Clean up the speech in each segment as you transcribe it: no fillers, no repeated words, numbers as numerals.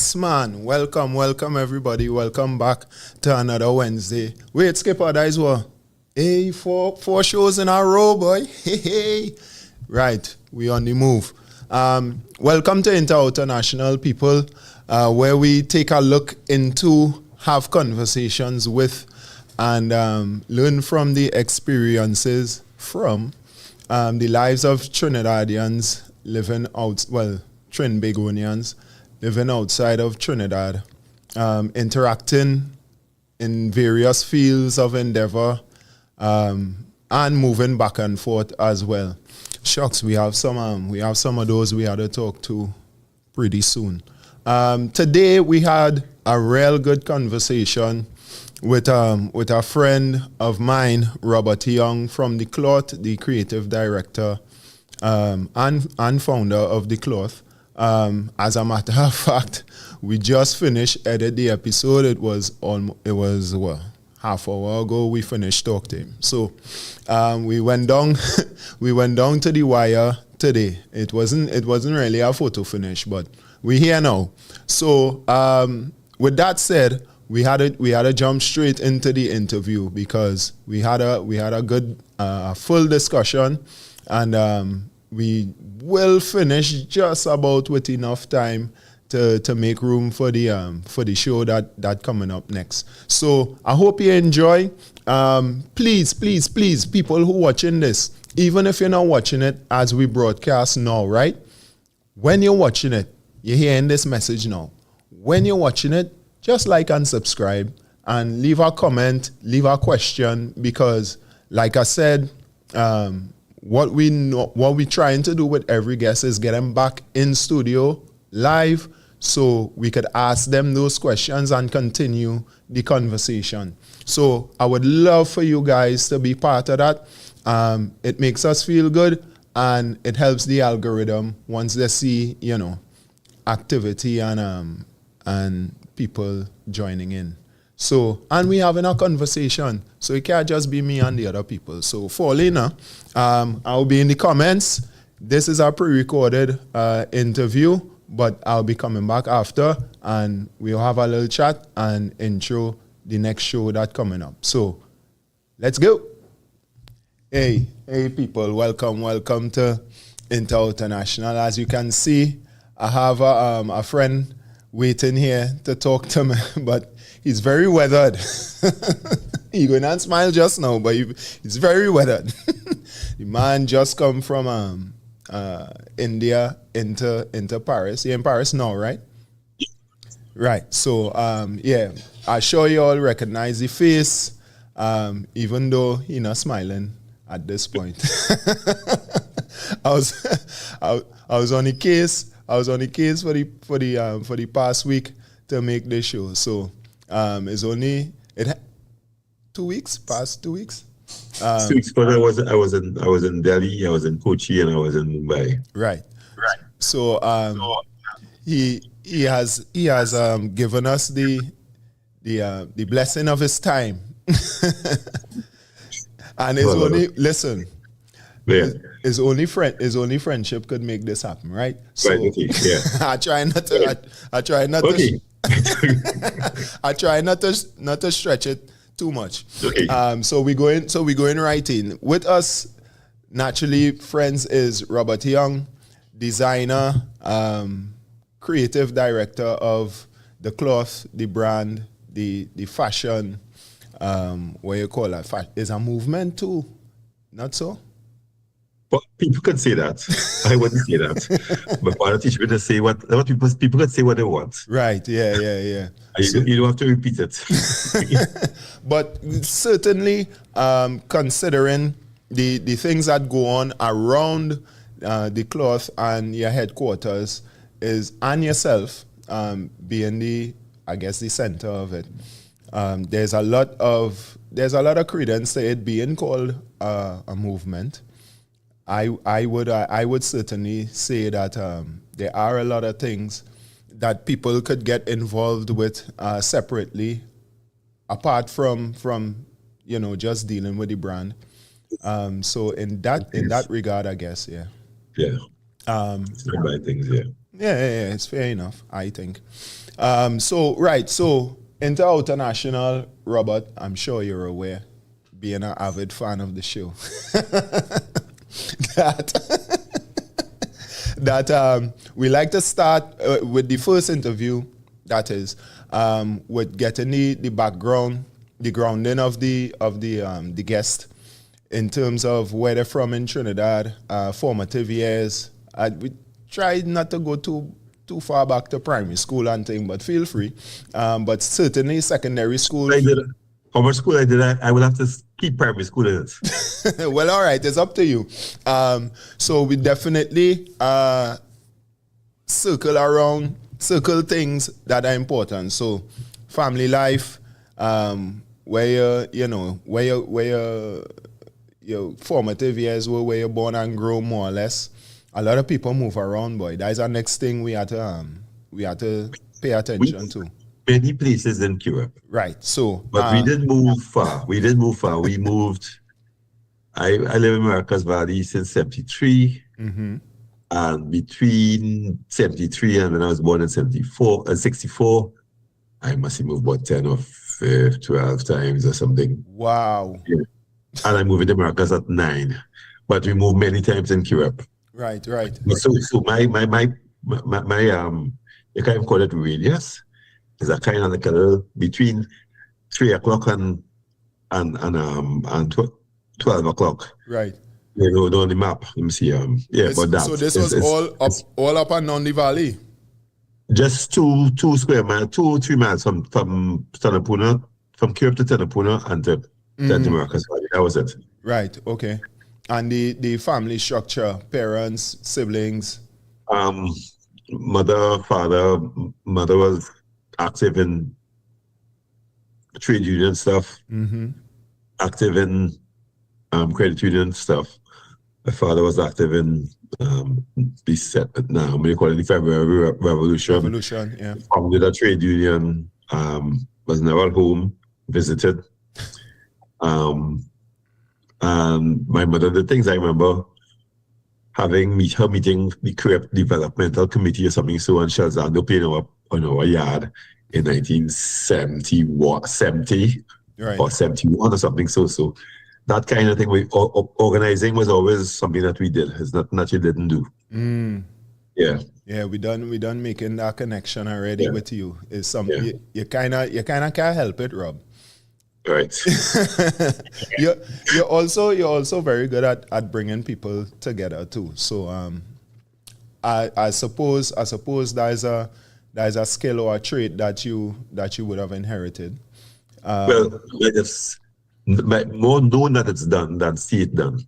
Yes, man. Welcome, everybody. Welcome back to another Wednesday. Wait, Skipper, that is what? Hey, four shows in a row, boy. Hey. Right, we on the move. Welcome to International people, where we take a look into, have conversations with, and learn from the experiences from the lives of Trinidadians living out, Trinbagonians living outside of Trinidad, interacting in various fields of endeavor, and moving back and forth as well. Shucks, we have some of those we had to talk to pretty soon. Today we had a real good conversation with a friend of mine, Robert Young from The Cloth, the creative director and founder of The Cloth. As a matter of fact, we just finished edit the episode. It was half hour ago we finished talking to him. So we went down to the wire today. It wasn't really a photo finish, but we're here now. So with that said, we had to jump straight into the interview because we had a good full discussion, and we will finish just about with enough time to make room for the show that coming up next. So I hope you enjoy. Please, people who watching this, even if you're not watching it as we broadcast now, right? When you're watching it, you're hearing this message now. When you're watching it, just like and subscribe and leave a comment, leave a question, because like I said, what we're trying to do with every guest is get them back in studio live so we could ask them those questions and continue the conversation. So I would love for you guys to be part of that. It makes us feel good, and it helps the algorithm once they see, activity and people joining in. So, and we having a conversation. So it can't just be me and the other people. So for Lena, I'll be in the comments. This is our pre-recorded interview, but I'll be coming back after, and we'll have a little chat and intro the next show that's coming up. So let's go. Hey people, welcome to International. As you can see, I have a friend waiting here to talk to me, but he's very weathered. He going to smile just now, but he's very weathered. The man just come from India into Paris. You're in Paris now, right? Right. So I'm sure you all recognize the face, even though he's not smiling at this point. I was on the case. I was on the case for the past week to make this show. So it's only 2 weeks, past 2 weeks. 2 weeks, but I was in Delhi, I was in Kochi, and I was in Mumbai. Right. So he has given us the blessing of his time, and it's only listen. Yeah. His only friendship could make this happen, right? So right, okay, yeah. I try not to. I try not to stretch it too much. Okay. So we going right in. With us, naturally, friends is Robert Young, designer, creative director of The Cloth, the brand, the fashion. What you call that? Is a movement too, not so? But people could say that. I wouldn't say that. But why don't you just say what people could say what they want. Right, yeah. You don't have to repeat it. But certainly, considering the things that go on around The Cloth and your headquarters and yourself being the center of it, there's a lot of credence to it being called a movement. I would certainly say that there are a lot of things that people could get involved with separately, apart from just dealing with the brand. So in that regard, I guess, yeah. Yeah. It's not bad things, yeah. Yeah, it's fair enough, I think. So international, Robert, I'm sure you're aware, being an avid fan of the show, that we like to start with the first interview, that is, with getting the background, the grounding of the guest in terms of where they're from in Trinidad, formative years. We try not to go too far back to primary school and thing, but feel free. But certainly secondary school. How much school I did, I will have to keep primary school in it. Well, all right, it's up to you. So we definitely circle things that are important. So family life, where your formative years were, where you're born and grow, more or less. A lot of people move around, boy. That is our next thing we had to pay attention to. Many places in Europe. Right. So, but we didn't move far. We moved. I live in America's Valley since 73. Mm-hmm. And between 73 and when I was born in 64, I must have moved about 10 or 12 times or something. Wow. Yeah. And I moved to Americas at 9. But we moved many times in Europe. Right. So my you can't call it radius. It's a kind of like a little between 3 o'clock and 12 o'clock. Right. You know, on the map. Let me see. But that. So this was all up and down the valley. Just 2 square miles, 2-3 miles from Tanapuna, from Cape to Tanapuna and to Americas Valley. That was it. Right. Okay. And the family structure, parents, siblings. Mother, father. Mother was active in trade union stuff. Mm-hmm. Active in credit union stuff. My father was active in the February Revolution. Revolution, yeah. Founded a trade union. Was never home. Visited. And my mother, the things I remember her meeting the Cape Developmental Committee or something so on Shalzando playing on our yard in 1970 or 71 or something. So that kind of thing. Organizing was always something that we did. It's not that you didn't do. Yeah. Yeah, we done making that connection already with you. It's something you kinda can't help it, Rob. Right. you're also very good at bringing people together too. So I suppose there's a skill or a trait that you would have inherited. Well, it's more known that it's done than see it done.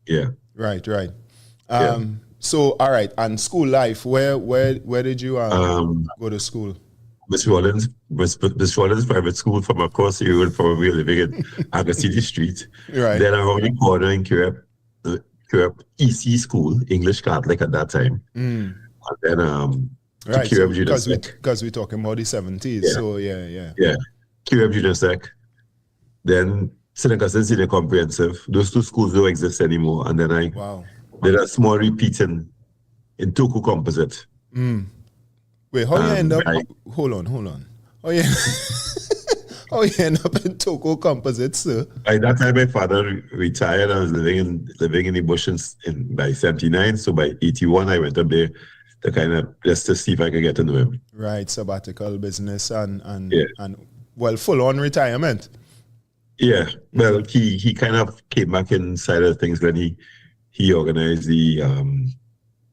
Yeah. Right. So all right, and school life. Where did you go to school? Miss Rollins private school from across the road from where we were living in Agastini Street. Right. Then around the corner in Cape EC school, English Catholic at that time. And then right, because we're talking about the 70s. Yeah. So yeah. QF Junior Sec. Then St. Augustine Senior Comprehensive. Those 2 schools don't exist anymore. And then I did a small repeat in Toko Composite. Wait, how you end up? Hold on. How you end up in Toko Composites, sir? By that time, my father retired. I was living in the bush by 79. So by 81, I went up there to kind of just to see if I could get to know him. Right, sabbatical business and full on retirement. Yeah, well, he kind of came back inside of things when he organized the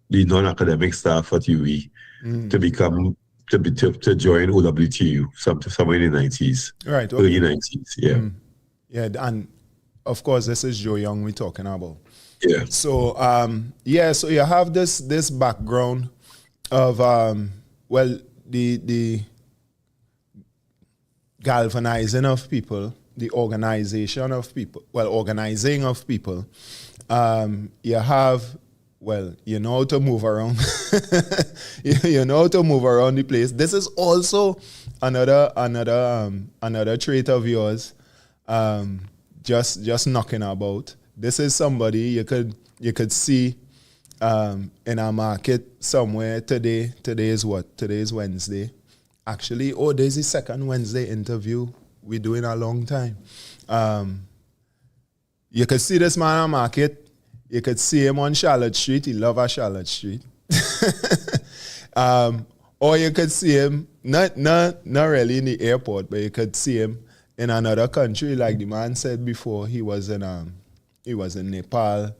non-academic staff at UE. To join OWTU somewhere in the 90s. Right. Okay. Early 90s, yeah. Yeah, and of course this is Joe Young we're talking about. Yeah. So so you have this background of the galvanizing of people, the organization of people, organizing of people. You have you know how to move around. you know how to move around the place. This is also another trait of yours. Just knocking about. This is somebody you could see in a market somewhere today. Today is what? Today is Wednesday. Actually, there's the second Wednesday interview we do in a long time. You could see this man on market. You could see him on Charlotte Street. He loves a Charlotte Street. Or you could see him, not really in the airport, but you could see him in another country. Like the man said before, he was in Nepal,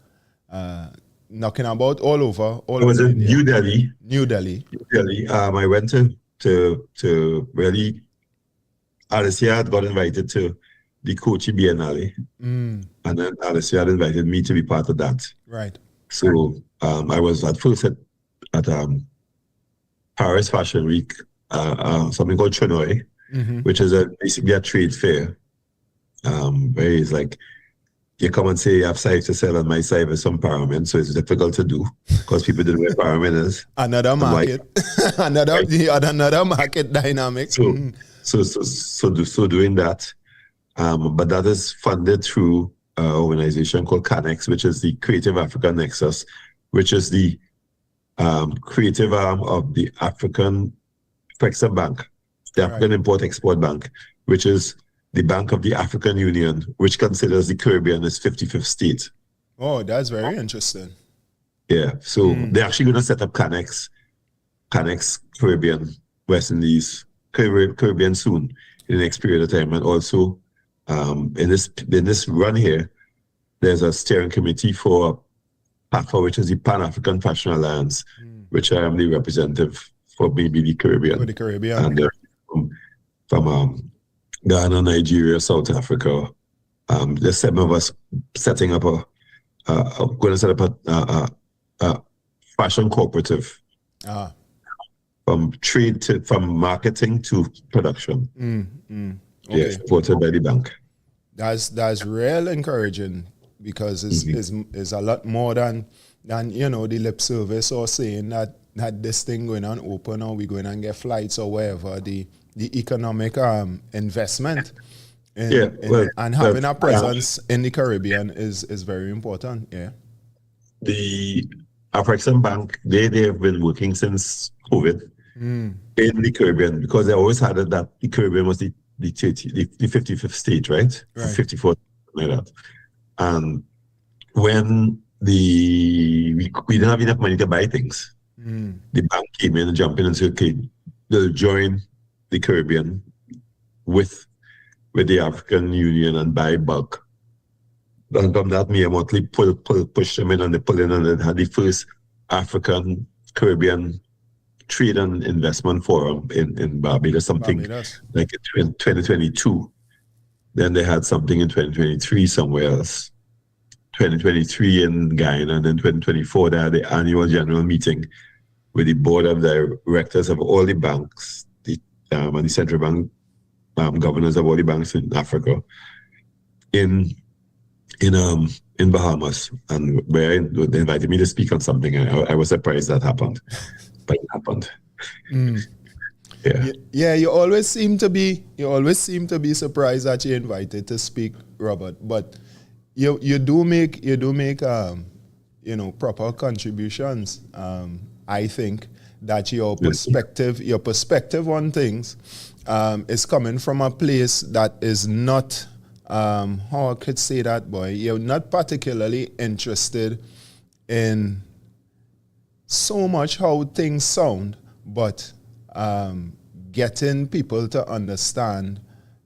knocking about all over. I was in New Delhi. New Delhi. I went to really, Alicia had got invited to the Kochi Biennale. And then Alicia had invited me to be part of that. Right. So I was at first at Paris Fashion Week, something called Trinoy, which is basically a trade fair. Where it's like, you come and say you have sites to sell on my side with some pyramid, so it's difficult to do because people don't know where pyramid is. Another market, another market dynamic. So doing that, but that is funded through an organization called CANEX, which is the Creative Africa Nexus, which is the creative arm of the African Exim Bank, the African Import-Export Bank, which is the Bank of the African Union, which considers the Caribbean as 55th state. Oh, that's very interesting. Yeah, so they're actually going to set up CANEX Caribbean, West Indies, Caribbean soon in the next period of time. And also in this run here, there's a steering committee for PAFA, which is the Pan-African Fashion Alliance, which I am the representative for maybe the Caribbean. For the Caribbean. And from Ghana, Nigeria, South Africa. There's 7 of us setting up going to set up a fashion cooperative. From marketing to production. Okay. Yeah, supported by the bank. That's real encouraging because it's a lot more than the lip service or saying that this thing going on open or we going and get flights or wherever. The economic investment and having a presence in the Caribbean is very important. Yeah. The Afrexim Bank, they have been working since COVID in the Caribbean because they always had it that the Caribbean was the 55th state, right? 54th, like that. And when we didn't have enough money to buy things, the bank came in and jumped in and said, okay, they'll join the Caribbean with the African Union and buy bulk. And from that, me and Motley push them in and they pull in and they had the first African Caribbean Trade and Investment Forum in Barbados, like in 2022. Then they had something in 2023 somewhere else. 2023 in Guyana, and then 2024 they had the annual general meeting with the board of directors of all the banks, and the central bank governors of all the banks in Africa, in Bahamas, and where they invited me to speak on something. I was surprised that happened, but it happened. Yeah. You always seem to be surprised that you're invited to speak, Robert. But you do make proper contributions. I think that your perspective on things is coming from a place that is not, how I could say that, boy, you're not particularly interested in so much how things sound, but getting people to understand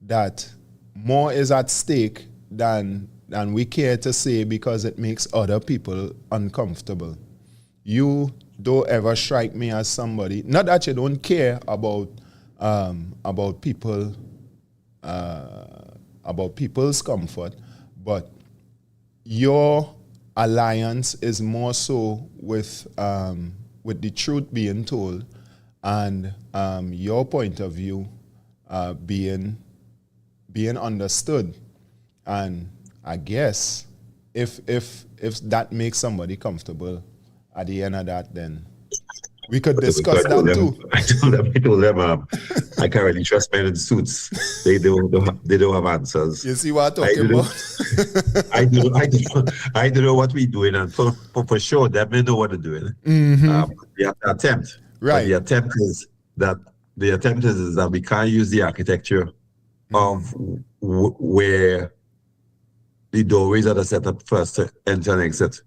that more is at stake than we care to say because it makes other people uncomfortable. You don't ever strike me as somebody, not that you don't care about people, about people's comfort, but your alliance is more so with the truth being told and your point of view being understood. And I guess if that makes somebody comfortable at the end of that, then we could discuss that too. I told them I can't really trust men in suits. They don't have answers. You see what I'm I talking don't know. about? I don't know what we're doing, and for sure, them they know what they're doing. The attempt, but Right. the attempt is that we can't use the architecture of where the doorways are set up first to enter and exit.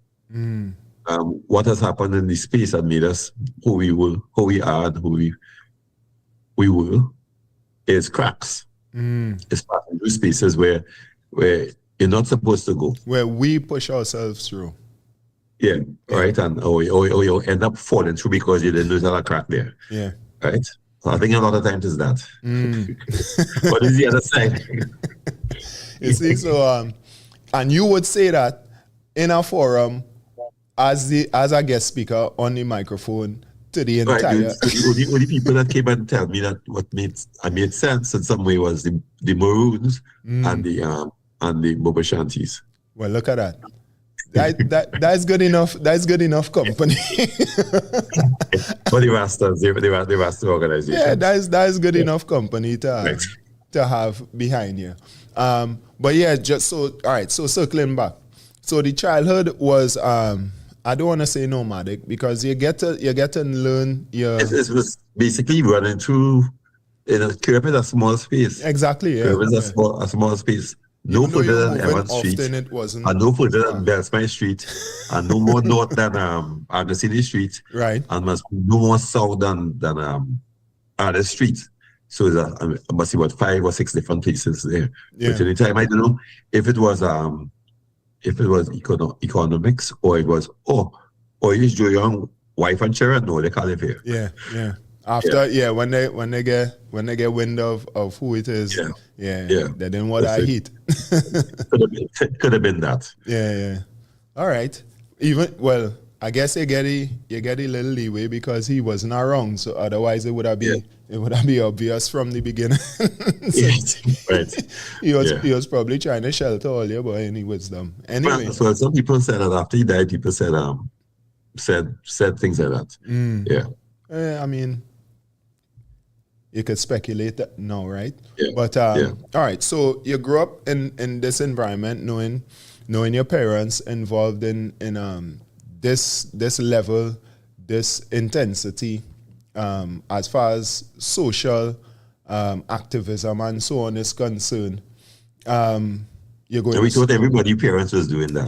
What has happened in the space that made us who we are, and who we will, is cracks. It's passing through spaces where you're not supposed to go. Where we push ourselves through. Yeah, right. And or you end up falling through because you didn't know there's a crack there. Yeah. Right. So I think a lot of times is that. What is the other side? You see, so and you would say that in a forum as a guest speaker on the microphone to the entire. Right, the only people that came and tell me that what made sense in some way was the Maroons and the Boba Shanties. Well, look at that. That's good enough. That's good enough company. But the Rastas, the Rasta organization. Yeah, that's good enough company to have behind you. But yeah, just so all right. So circling back, so the childhood was I don't want to say nomadic because you get to learn your. It was basically running through Kirp is a small space. Exactly. Yeah. Kirp is a small space. No further than Evans Street. It wasn't. And no further than Bellsmine Street. And no more north than Argosini Street. Right. And no more south than Arles Street. So I must see 5 or 6 different places there. Yeah. But any time I don't know if it was economics or it was is your young wife and children. No, they call it here. Yeah. After when they get wind of who it is, they didn't want to heat. Could have been that. Yeah. All right. I guess you get a little leeway because he wasn't around. So otherwise it would have been obvious from the beginning. Right. He was probably trying to shelter all your boy any wisdom. Anyway. So some people said that after he died, people said things like that. Yeah. I mean, you could speculate that now, right? Yeah. But all right, so you grew up in this environment, knowing your parents involved in this level, this intensity, as far as social activism and so on is concerned. We thought everybody's parents was doing that.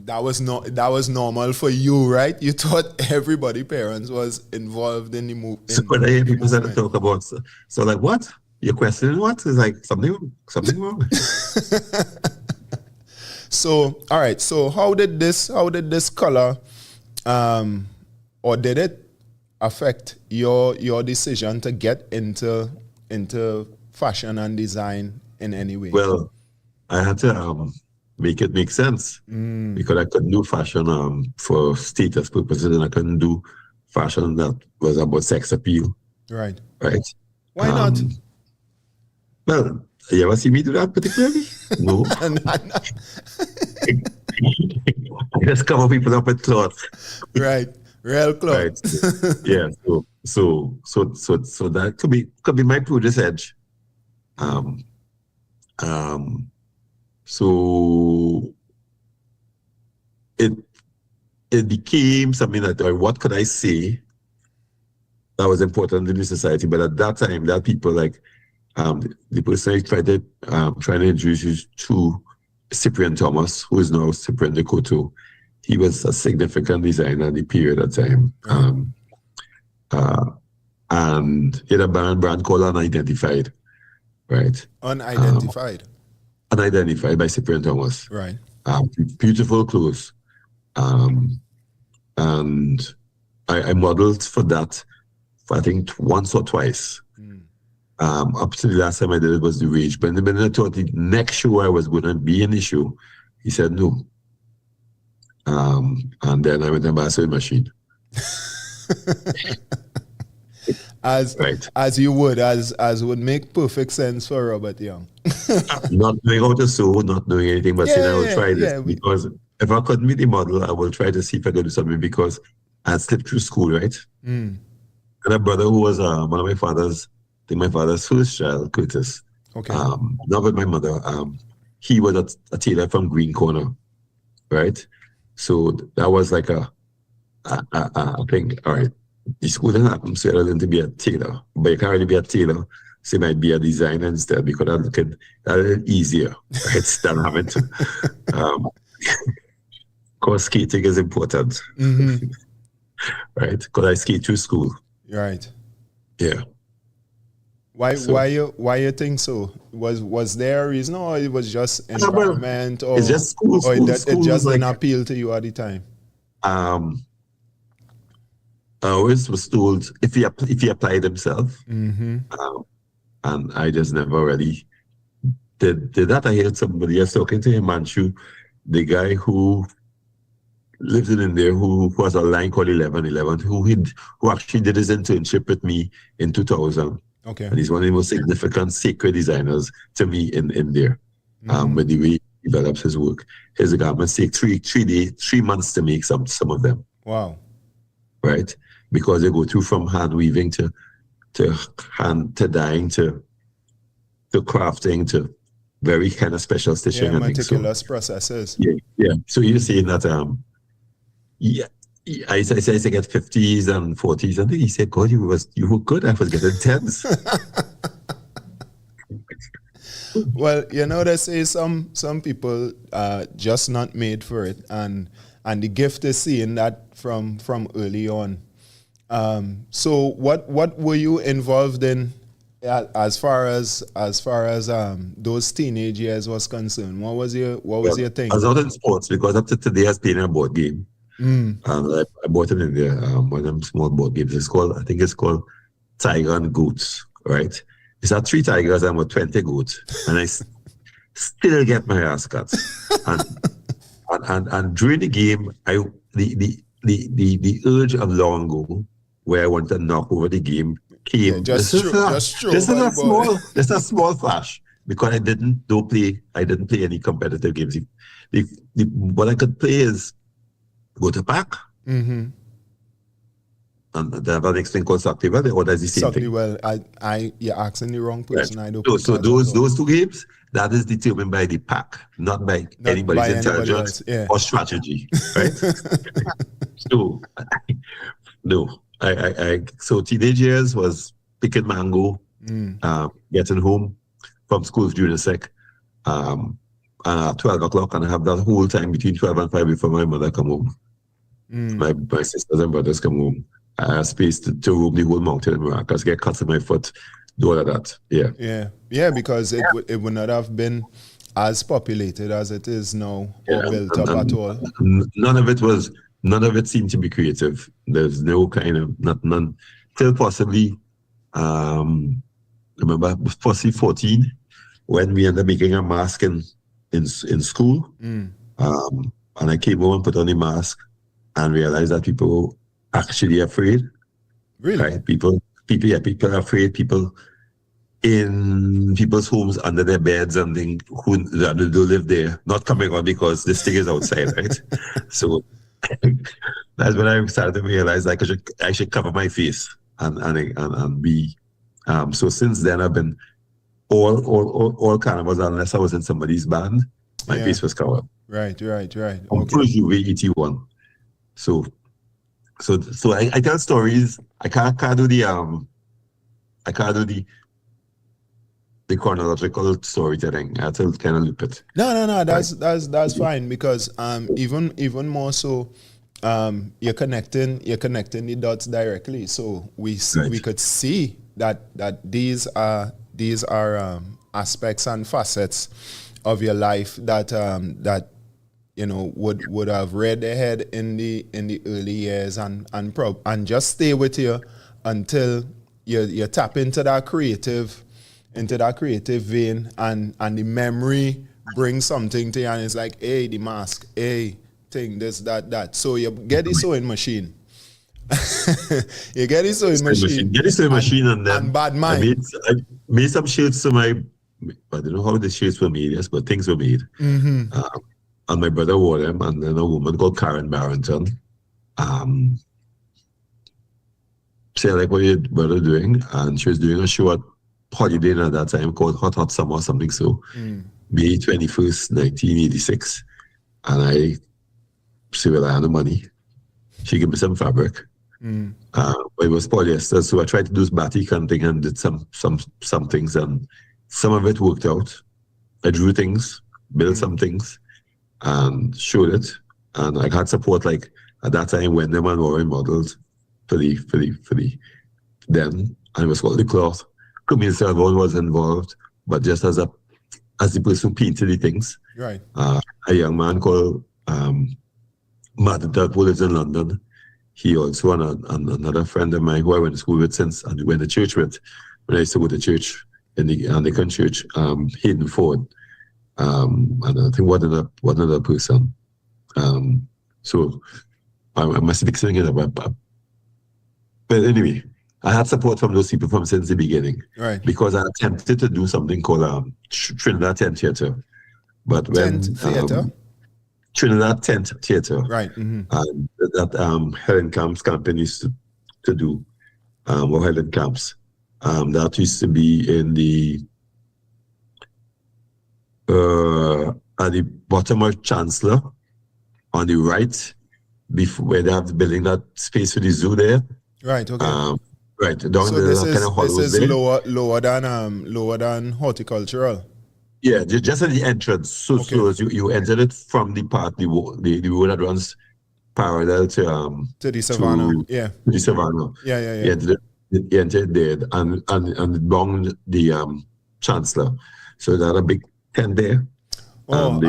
That was normal for you, right? You thought everybody parents was involved in the movement. So when I hear people start to talk about so like what? You're questioning what? It's like something wrong. So all right. So how did this color or did it affect your decision to get into fashion and design in any way? Well, I had to make it make sense because I couldn't do fashion for status purposes, and I couldn't do fashion that was about sex appeal. Right. Why not? Well, you ever see me do that particularly? No. I just cover people up with clothes. Right. Real clothes. Right. Yeah. So that could be my prudence edge. So it became something that, or what could I say that was important in the society? But at that time, there are people like the person I tried to introduce you to Cyprian Thomas, who is now Cyprian Decoto. He was a significant designer in the period of time. And he had a brand called Unidentified, right? Unidentified by Cyprian Thomas. Right. Beautiful clothes. And I modeled for that for I think once or twice. Up to the last time I did it was the Rage. But in the minute I thought the next show I was going to be an issue, he said no. And then I went and bought a sewing machine. As you would, as would make perfect sense for Robert Young. Not knowing how to sew, not knowing anything, but saying I will try this because if I couldn't be the model, I will try to see if I could do something because I slipped through school, right? And a brother who was one of my father's my father's first child, Curtis. Okay. Not with my mother. He was a tailor from Green Corner, right? So that was like a thing. All right, the school didn't happen, so I learned to be a tailor, but you can't really be a tailor. So you might be a designer instead because that's a little easier, right? Than having to. Because skating is important, right? Because I skate through school. Right. Yeah. Why you think so? Was there a reason, or it was just environment, or it's just school, or it just like, didn't appeal to you at the time? I always was told if he applied himself, and I just never really did that. I heard somebody else talking to him, Manchu, the guy who lives in there, who was a line called 1111, who actually did his internship with me in 2000. Okay. And he's one of the most significant sacred designers to me in there. With the way he develops his work. His garments take 3 months to make some of them. Wow. Right? Because they go through from hand weaving to dyeing to crafting to very kind of special stitching. Yeah, meticulous processes. Yeah. So you're saying that I said I get 50s and 40s, and then he said, "God, you were good." I was getting 10s. Well, they say some people are just not made for it, and the gift is seeing that from early on. So what were you involved in as far as those teenage years was concerned? What was your thing? I was not in sports because up to today I was playing a board game. And I bought it in there. One of them small board games. I think it's called Tiger and Goats, right? It's 3 tigers and 20 goats, and I still get my ass cut. And during the game, the urge of long ago, where I want to knock over the game, came. Yeah, just this is a small flash because I didn't play any competitive games. What I could play is go to pack. And they have an next thing called Sakti Well, or does the same thing? Well, you're asking the wrong person. Right. I don't. So those 2 games, that is determined by the pack, not by anybody's intelligence or strategy, right? So, no, so teenage years was picking mango, getting home from school during the sec, 12 o'clock, and I have that whole time between 12 and 5 before my mother come home. My sisters and brothers come home. I have space to roam the whole mountain in Maracas, get cuts in my foot, do all of that. Yeah, because it would not have been as populated as it is now, or built up at all. None of it seemed to be creative. There's no kind of none till possibly remember possibly 14 when we ended up making a mask in school. And I came home and put on the mask and realized that people were actually afraid. Really? Right? People are afraid. People in people's homes under their beds and things who do live there, not coming on because this thing is outside, right? So that's when I started to realize like I should cover my face and be. So since then I've been all carnivals unless I was in somebody's band, my face was covered. Right. Okay. UV 81. So I tell stories. I can't do the chronological storytelling. I have to kind of loop it. No. That's fine because even more so, you're connecting the dots directly. So we could see that these are aspects and facets of your life that would have read ahead in the early years and just stay with you until you tap into that creative vein and the memory brings something to you and it's like, hey, the mask, hey, thing, this, that. So you get the sewing machine. You get the sewing machine. Get the sewing machine and then and bad mind. I made some shirts to I don't know how the shirts were made, yes, but things were made. And my brother wore them, and then a woman called Karen Barrington said, like, what are your brother doing? And she was doing a show holiday at that time called Hot Summer or something. So May 21st, 1986. And I said, well, I had no money. She gave me some fabric. But it was polyester. So I tried to do batik and thing and did some things. And some of it worked out. I drew things, built some things, and showed it. And I had support like at that time when them and Warren models for the then, and it was called the cloth. Camille Servon was involved, but just as the person who painted the things. Right. A young man called Martin Tadpole lives in London. He also and another friend of mine who I went to school with since and went to church with when I used to go to church in the Anglican church, Hayden Ford. And I think one other person. So I must be saying it, but anyway, I had support from those people from since the beginning, right? Because I attempted to do something called Trinidad Tent Theatre, but when Trinidad Tent Theatre, right? That Helen Camps campaign used to do, or Helen Camps, that used to be in the at the bottom of Chancellor, on the right, before where they have the building that space for the zoo there. Right. Okay. Right. Down so the this kind of is there. lower than horticultural. Yeah, just at the entrance. So you entered it from the part the road that runs parallel to the Savannah. To the Savannah. Yeah. You entered there and along the Chancellor. So there a big tent there. Oh,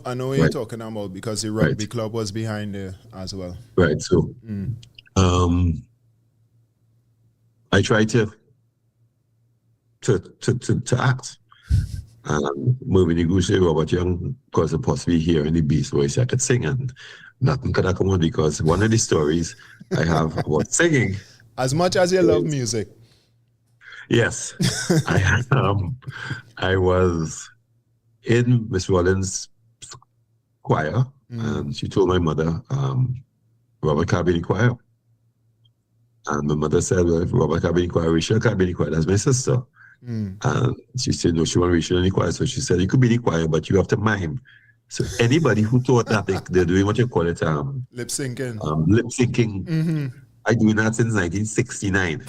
I know what you're talking about because the rugby club was behind there as well. Right. So I tried to act. Moving the goose, Robert Young, because of possibly hearing the Beast voice, I could sing, and nothing could come on because one of the stories I have about singing. As much as you love music. Yes. I was in Miss Rollins' choir, and she told my mother, Robert can't be in the choir. And my mother said, well, if Robert can't be in the choir, Rachel can't be in the choir. That's my sister. And she said, no, she won't Rachel in the choir. So she said, you could be in the choir, but you have to mime. So anybody who thought that they're doing what you call it, lip syncing. Lip syncing. I doing that since 1969.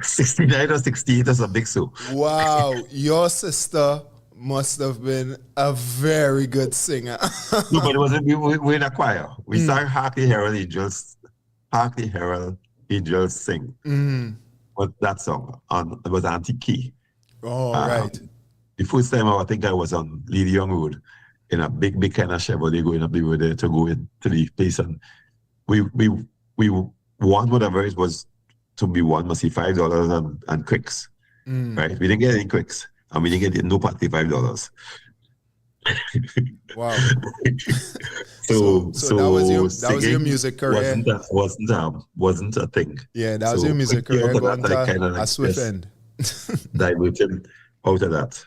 69 or 68 or something so. Wow, your sister must have been a very good singer. No, but it wasn't. We were in a choir. We sang Hark the Herald Angels. Hark the Herald Angels Sing. But that song it was Auntie Key. Oh, right. The first time I think I was on Lady Young Road in a big kind of Chevrolet going up the road there to go into the place, and we won whatever it was to be won, must be $5 and quicks. Right? We didn't get any quicks. And we didn't get no party $5. Wow. so that was your music career. Wasn't a thing. Yeah, that was your music career going to a swift end. Diverted out of that.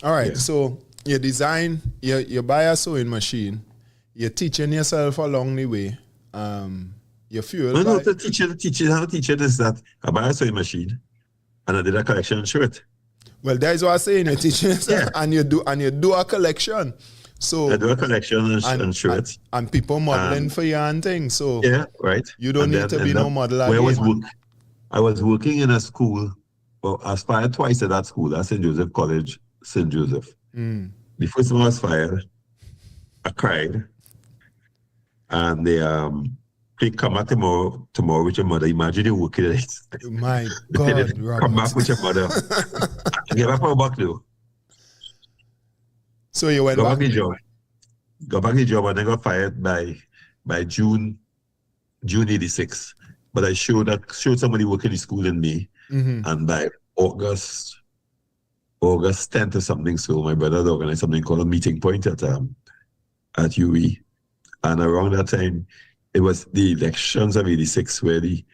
All right. Yeah. So you design, you buy a sewing machine, you're teaching yourself along the way. You fuel. No, the teacher is that I buy a sewing machine and I did a collection shirt. Well, that is what I'm saying. You're teaching yourself and you do a collection. So I do a collection and shirts. And people modeling for you and things. So yeah, right. You don't need to be no model again. I was working in a school. Well, I was fired twice at that school. At St. Joseph College, St. Joseph. The first time I was fired, I cried. And they come back tomorrow with your mother. Imagine you working at it. My God, come back with your mother. Get back for back though. So you went back? Got back the job and then got fired by June 86. But I showed somebody working in the school in May. And by August 10th or something, so my brother organized something called a meeting point at U.E. And around that time, it was the elections of 86 where the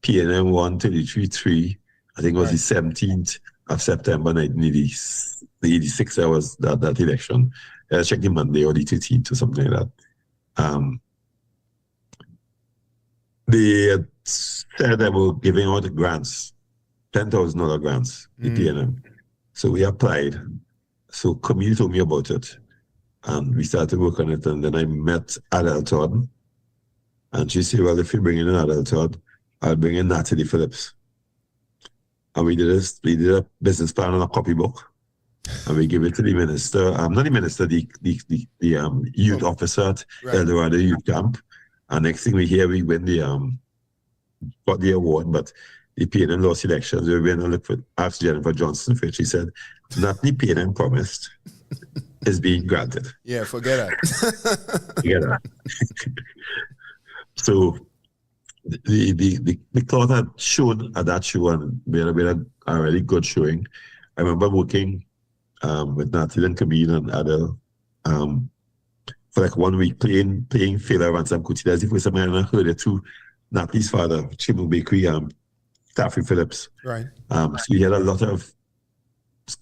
PNM won 33-3. I think it was the 17th of September 1986. That was that election. I checked the Monday or the 13th or something like that. they said they were giving out grants, $10,000 grants, the P&M. So we applied. So community told me about it. And we started working on it. And then I met Adulthood. And she said, well, if you bring in an Adulthood, I'll bring in Natalie Phillips. And we did a business plan on a copybook. And we gave it to the minister, not the minister, the youth officer at El Dorado Youth Camp. And next thing we hear, we win got the award, but the P&M lost elections. We went and looked for, asked Jennifer Johnson for it. She said, not the P&M promised is being granted. Yeah, forget that. Forget that. So the cloth had shown at that show, and we had a really good showing. I remember working with Natalie and Camille and Adele for like 1 week playing Fela Ransom Kuti. That's the first time I heard it too. Natalie's father, Chimel Bakery, Taffy Phillips. Right. So he had a lot of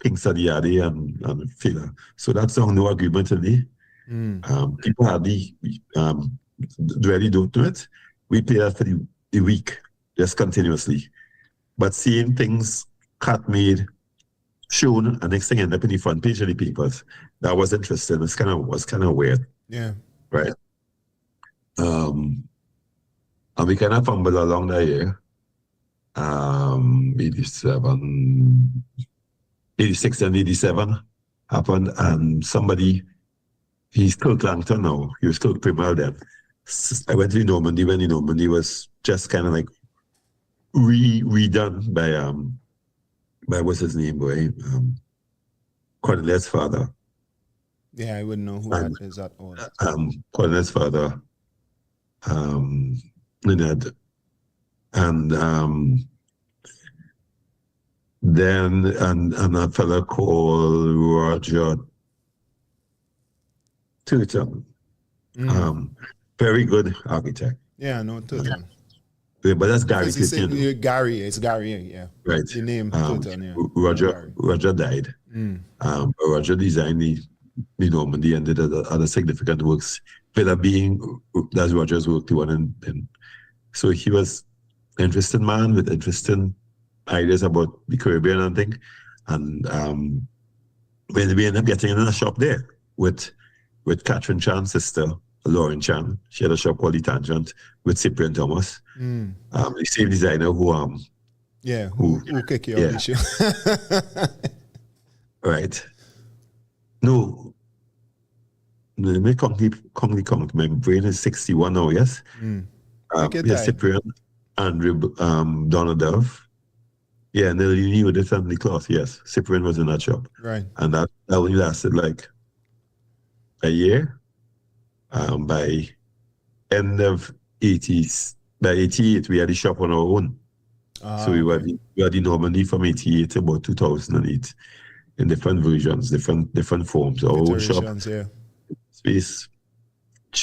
King Sadiade and Fela. So that's the no agreement today. People hardly really don't do it. We play that for the week, just continuously. But seeing things cut made, shown, and next thing end up in the front page of the papers, that was interesting. It was kind of weird. Yeah. Right. And we kind of fumbled along that year. 86 and 87 happened, and somebody, he's still Clangton now. He was still Primal then. I went to Normandy when Normandy was just kind of like redone by what's his name, boy? Cornelius' father. Yeah, I wouldn't know who that is at all. Cornelius' father, Leonard, and then a fellow called Roger Turton. Very good architect. Yeah, no, Turton. Yeah, but that's Gary Turton. Gary, it's Gary, yeah. Right. The name Turton, yeah. Roger died. Roger designed the Normandy and did other significant works. Villa being, that's Roger's work too. And so he was an interesting man with interesting ideas about the Caribbean and things. And when we ended up getting in a shop there with Catherine Chan's sister, Lauren Chan. She had a shop called The Tangent with Cyprian Thomas. The same designer who kick you out the show. Right. No. Let me count. My brain is 61 now, yes? Yes, Cyprian, Andrew, Donna Dove. Yeah, and then you knew the family cloth, yes. Cyprian was in that shop. Right. And that only lasted like a year. By end of 80s, by 88, we had the shop on our own. So we had the Normandy from 88 to about 2008 in different versions, different forms. Our own shop, space.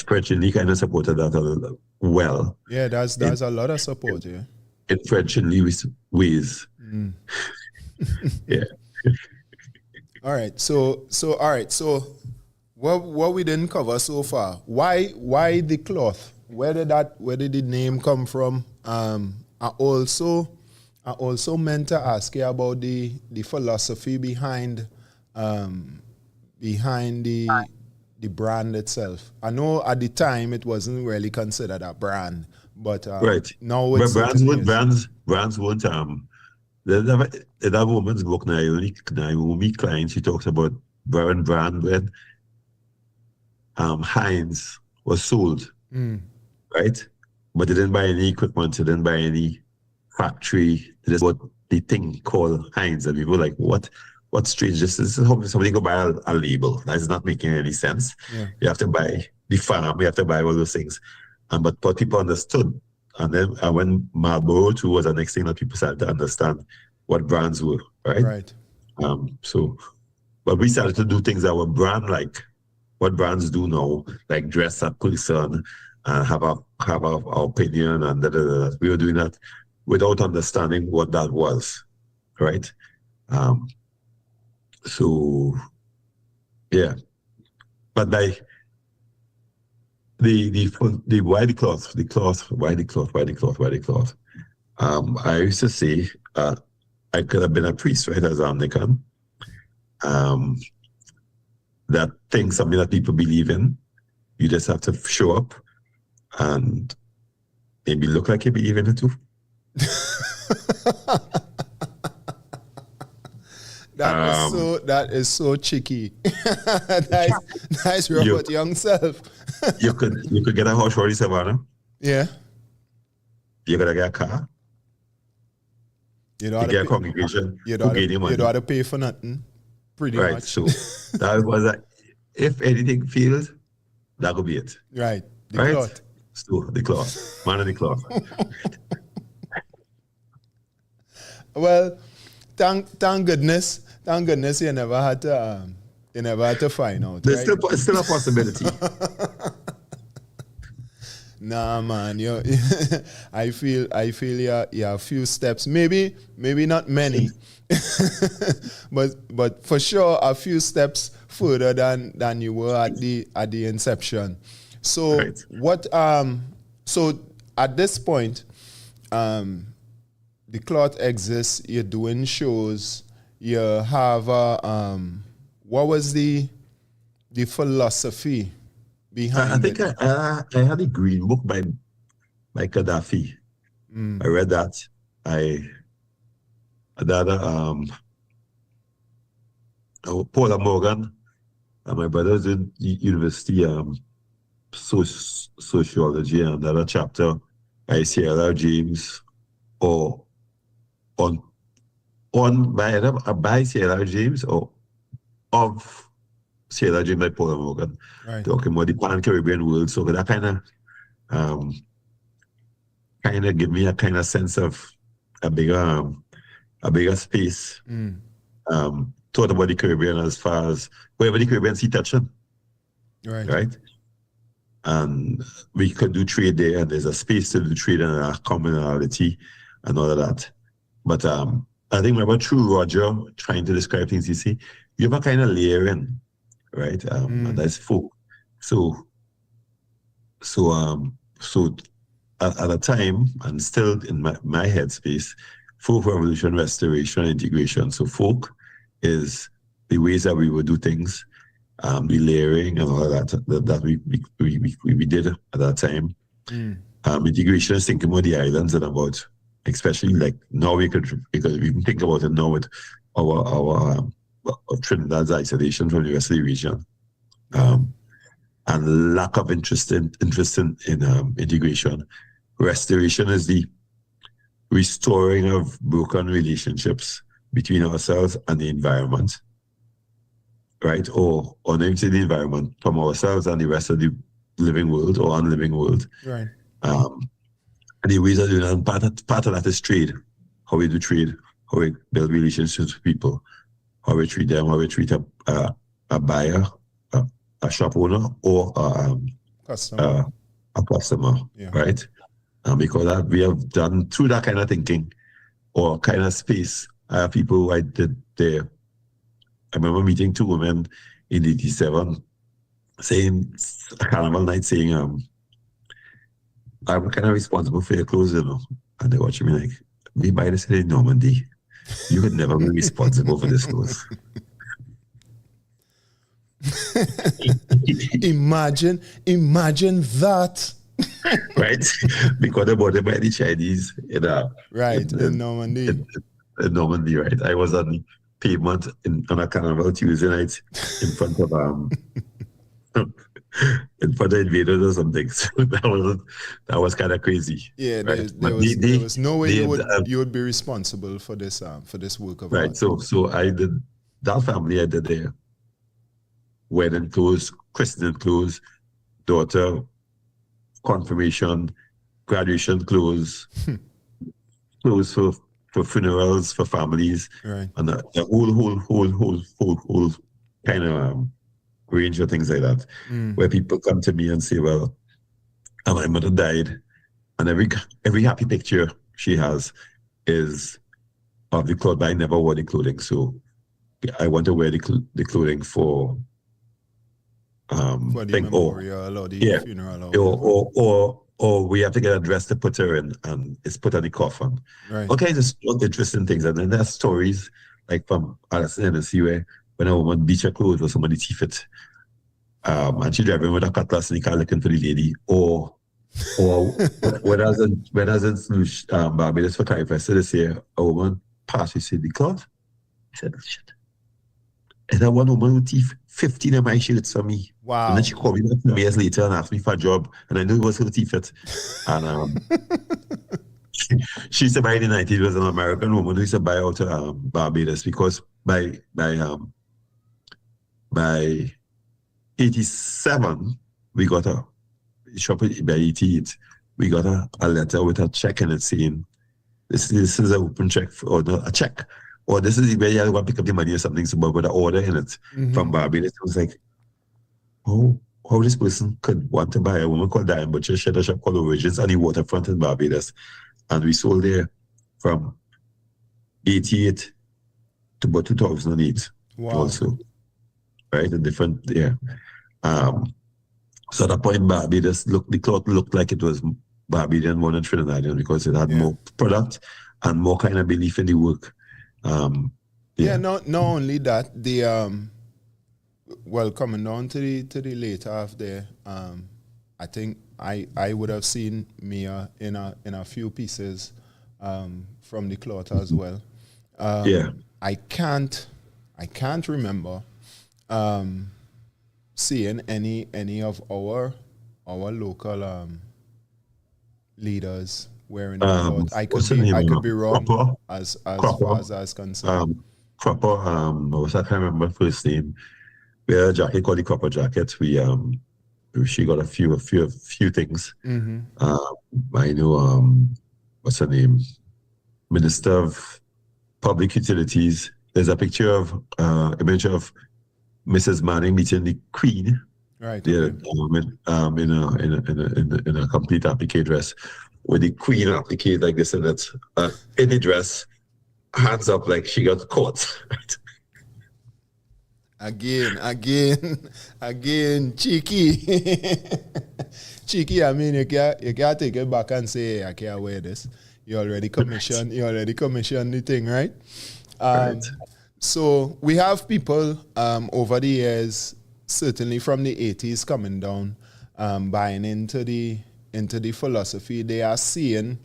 French and Lee kind of supported that well. Yeah, there's a lot of support, yeah. In French and Lee ways. Yeah. All right. So what we didn't cover so far? Why the cloth? Where did the name come from? I also meant to ask you about the philosophy behind the brand itself. I know at the time it wasn't really considered a brand, but right now it's brands won't in that woman's book Naomi Klein, she talks about brand when Heinz was sold, right? But they didn't buy any equipment, they didn't buy any factory. They just bought the thing called Heinz, and people were like, what strange, this is how somebody go buy a label. That's not making any sense. Yeah. You have to buy the farm, you have to buy all those things. But people understood. And then when Marlboro too was the next thing that people started to understand what brands were, right? Right. But we started to do things that were brand like what brands do now, like dress a person and have our opinion and da. We were doing that without understanding what that was, right? So yeah, but why the cloth. I used to say I could have been a priest, right, as Anglican. That thing, something that people believe in. You just have to show up and maybe look like you believe in it too. That is so cheeky. Nice Robert Young self. you could get a house for Savannah. Yeah. You gotta get a car. You don't get a congregation. You don't have to pay for nothing. Pretty right, much. So that was if anything fails, that could be it. Right. The right? cloth. So the cloth. Man of the cloth. Well, thank goodness you never had to find out. There's right? still a possibility. Nah, man, I feel you're a few steps, maybe not many, but for sure a few steps further than you were at the inception. So right. So at this point, the cloth exists. You're doing shows. You have what was the philosophy behind I think it? I had a green book by Gaddafi. I read that. Paula Morgan, and my brother's in university sociology, and another chapter by C.L.R. James or by C.L.R. James or of C.L.R. James by Paula Morgan, right. Talking about the Pan-Caribbean world. So that kind of give me a kind of sense of a bigger space. Thought about the Caribbean as far as wherever the Caribbean sea touching. Right. And we could do trade there, and there's a space to do trade and a commonality and all of that. But I think remember through Roger trying to describe things, you see, you have a kind of layering, right? And that's folk. So at a time, and still in my headspace, folk revolution, restoration, integration. So folk is the ways that we would do things, the layering and all of that we did at that time. Integration is thinking about the islands and about, especially like now because we can think about it now with our Trinidad's isolation from the rest of the region, and lack of interest in integration. Restoration is the restoring of broken relationships between ourselves and the environment, right? Or not even the environment, from ourselves and the rest of the living world or unliving world. Right. And the ways of doing that, part of that is trade. How we do trade, how we build relationships with people, how we treat them, how we treat a buyer, a shop owner, or a customer, right? Because that we have done through that kind of thinking or kind of space. I have people who I did there. I remember meeting two women in 87 saying, a carnival night, saying, I'm kind of responsible for your clothes, you know. And they're watching me like, we buy this in Normandy. You could never be responsible for this clothes. Imagine that. Right? Because they bought it by the Chinese in Normandy. In Normandy, right? I was on the pavement on a carnival Tuesday night in front of invaders or something. So that was kind of crazy. Yeah, right? there was no way you would be responsible for this work of art. So I did that family. I did their wedding clothes, christening clothes, daughter confirmation, graduation clothes, clothes for funerals, for families, right? And the whole kind of range of things like that, where people come to me and say, well, my mother died, and every happy picture she has is of the cloth, but I never wore the clothing, so I want to wear the clothing for For the thing. memorial or the Yeah, funeral or or, whatever. or we have to get a dress to put her in, and it's put on the coffin. Right. All kinds of interesting things, and then there's stories like from Alice in Tennessee where when a woman beats her clothes or somebody thief it, and she driving with a cutlass in the car looking for the lady, or when I was in Barbados for Carrie Fest this year, a woman passed, she said, the cloth? I said, shit. And that one woman who thief 15 of my shirts for me. Wow. And then she called me back 2 years later and asked me for a job. And I knew it was her to thief it. And she used to buy in the 90s. It was an American woman who used to buy out Barbados because by 87, we got a shop by 88. We got a letter with a check in it saying, this is an open check or a check. Or this is where you have to pick up the money or something, so with an order in it from Barbados. It was like, oh, how this person could want to buy a woman called Diane Butcher, she had a shop called Origins on the waterfront in Barbados. And we sold there from 88 to about 2008. Wow. Also. Right? A different, yeah. So at that point, Barbados, the cloth looked like it was Barbadian more than Trinidadian because it had more product and more kind of belief in the work. Not only that, the coming down to the later half there, I think I would have seen Mia in a few pieces from the cloth as well. I can't remember seeing any of our local leaders wearing the cloth. I could be wrong Cropper, as far as that's concerned. Cropper, I can't remember first name. We had a jacket called the Cropper jacket. She got a few things. I know what's her name? Minister of Public Utilities. There's a picture of image of Mrs. Manning meeting the Queen. Right. Yeah, in a complete applique dress, with the Queen applique like this and that, in the dress, hands up like she got caught. Again, cheeky. Cheeky, I mean, you can't take it back and say, hey, I can't wear this. You already commissioned the thing, right? Right. So we have people over the years, certainly from the 80s coming down, buying into the philosophy. They are seeing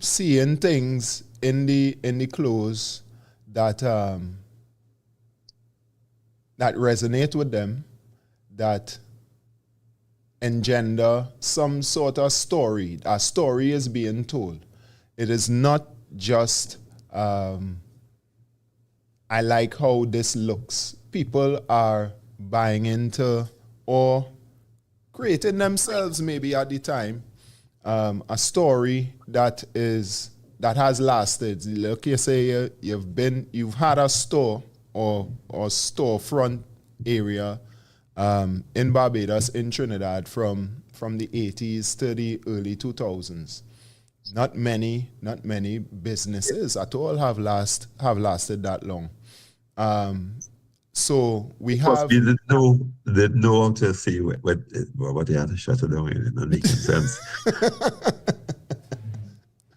things in the clothes that resonate with them, that engender some sort of story. A story is being told. It is not just I like how this looks. People are buying into or creating themselves maybe at the time a story that has lasted. Look, you say you've had a store or storefront area in Barbados, in Trinidad from the 80s to the early 2000s. Not many businesses at all have lasted that long. So we have. They didn't know how to say what they had to shut it down. It didn't make sense.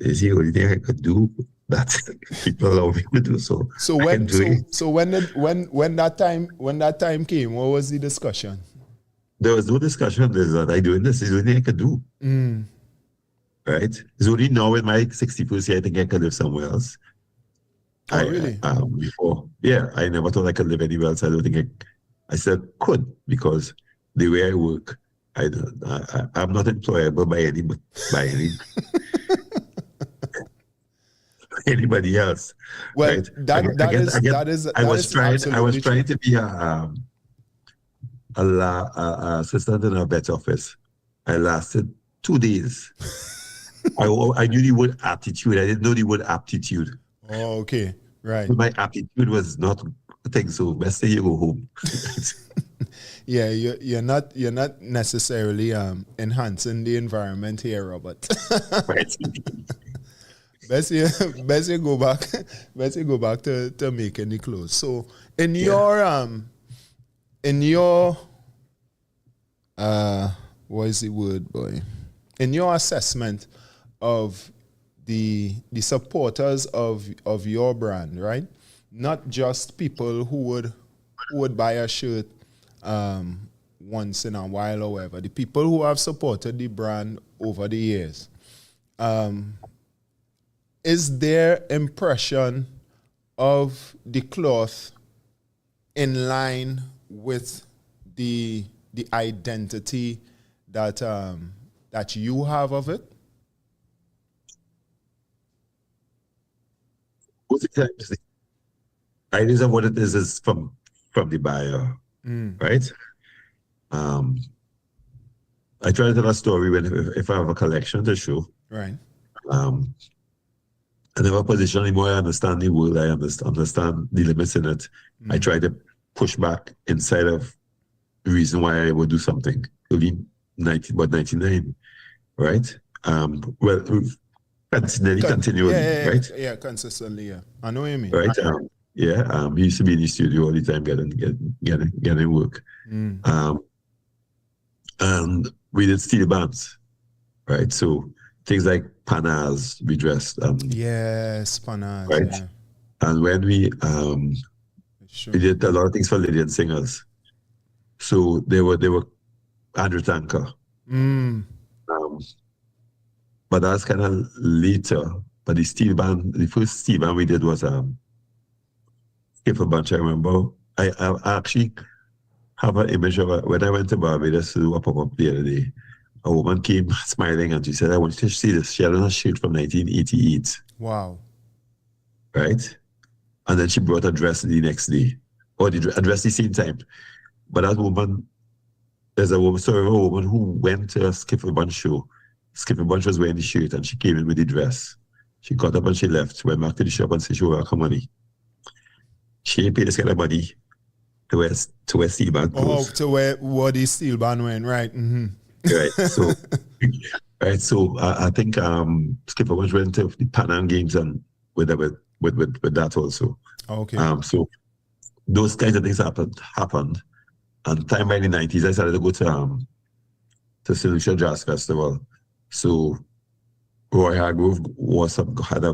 Is the only thing I could do that people allow me to do so. So when that time came, what was the discussion? There was no discussion. There's that I doing this is the only thing I could do. Right? It's only now in my 61st year I think I could live somewhere else. Oh, really? Before, I never thought I could live anywhere else. I don't think I said could, because the way I work, I'm not employable by anybody else. Well, right? that is. I was trying to be a assistant in a vet office. I lasted 2 days. I knew the word aptitude. I didn't know the word aptitude. Oh, okay, right. My aptitude was not a thing, so best say you go home. Yeah, you're not necessarily enhancing the environment here, Robert. Right. Best you go back to making the clothes. So in your In your what is the word, boy? In your assessment of the supporters of your brand, right? Not just people who would buy a shirt once in a while or whatever. The people who have supported the brand over the years. Is their impression of the cloth in line with the identity that that you have of it? Most of the times, the ideas of what it is from the buyer, right? I try to tell a story if I have a collection to show. Right. I never position anymore. I understand the world. I understand the limits in it. I try to push back inside of the reason why I would do something. Early 99, right? Well, continually, right? Yeah, consistently, yeah. I know what you mean. Right? He used to be in the studio all the time getting work. And we did steel bands, right? So things like panas we dressed. Yes, panas. Right? Yeah. And when we did a lot of things for Lydian singers. So they were Andrew Tanker. But that's kind of later. But the first steel band we did was Skip a Bunch. I remember. I actually have an image of when I went to Barbados to do a pop-up the other day. A woman came smiling and she said, I want you to see this. She had on a shirt from 1988. Wow. Right? And then she brought a dress the next day. Or a dress the same time. But that woman, there's a woman who went to a Skip a Bunch show. Skip a Bunch was wearing the shirt and she came in with the dress. She got up and she left, went back to the shop and said she would her money. She didn't pay this kind of money to wear steel band clothes. Oh, to wear what is steel band wearing, right? Right. So I think Skip a Bunch went to the Pan Am Games and with that also. Okay. So those kinds of things happened. And time by the 90s, I started to go to St. Lucia Jazz Festival. So Roy Hargrove had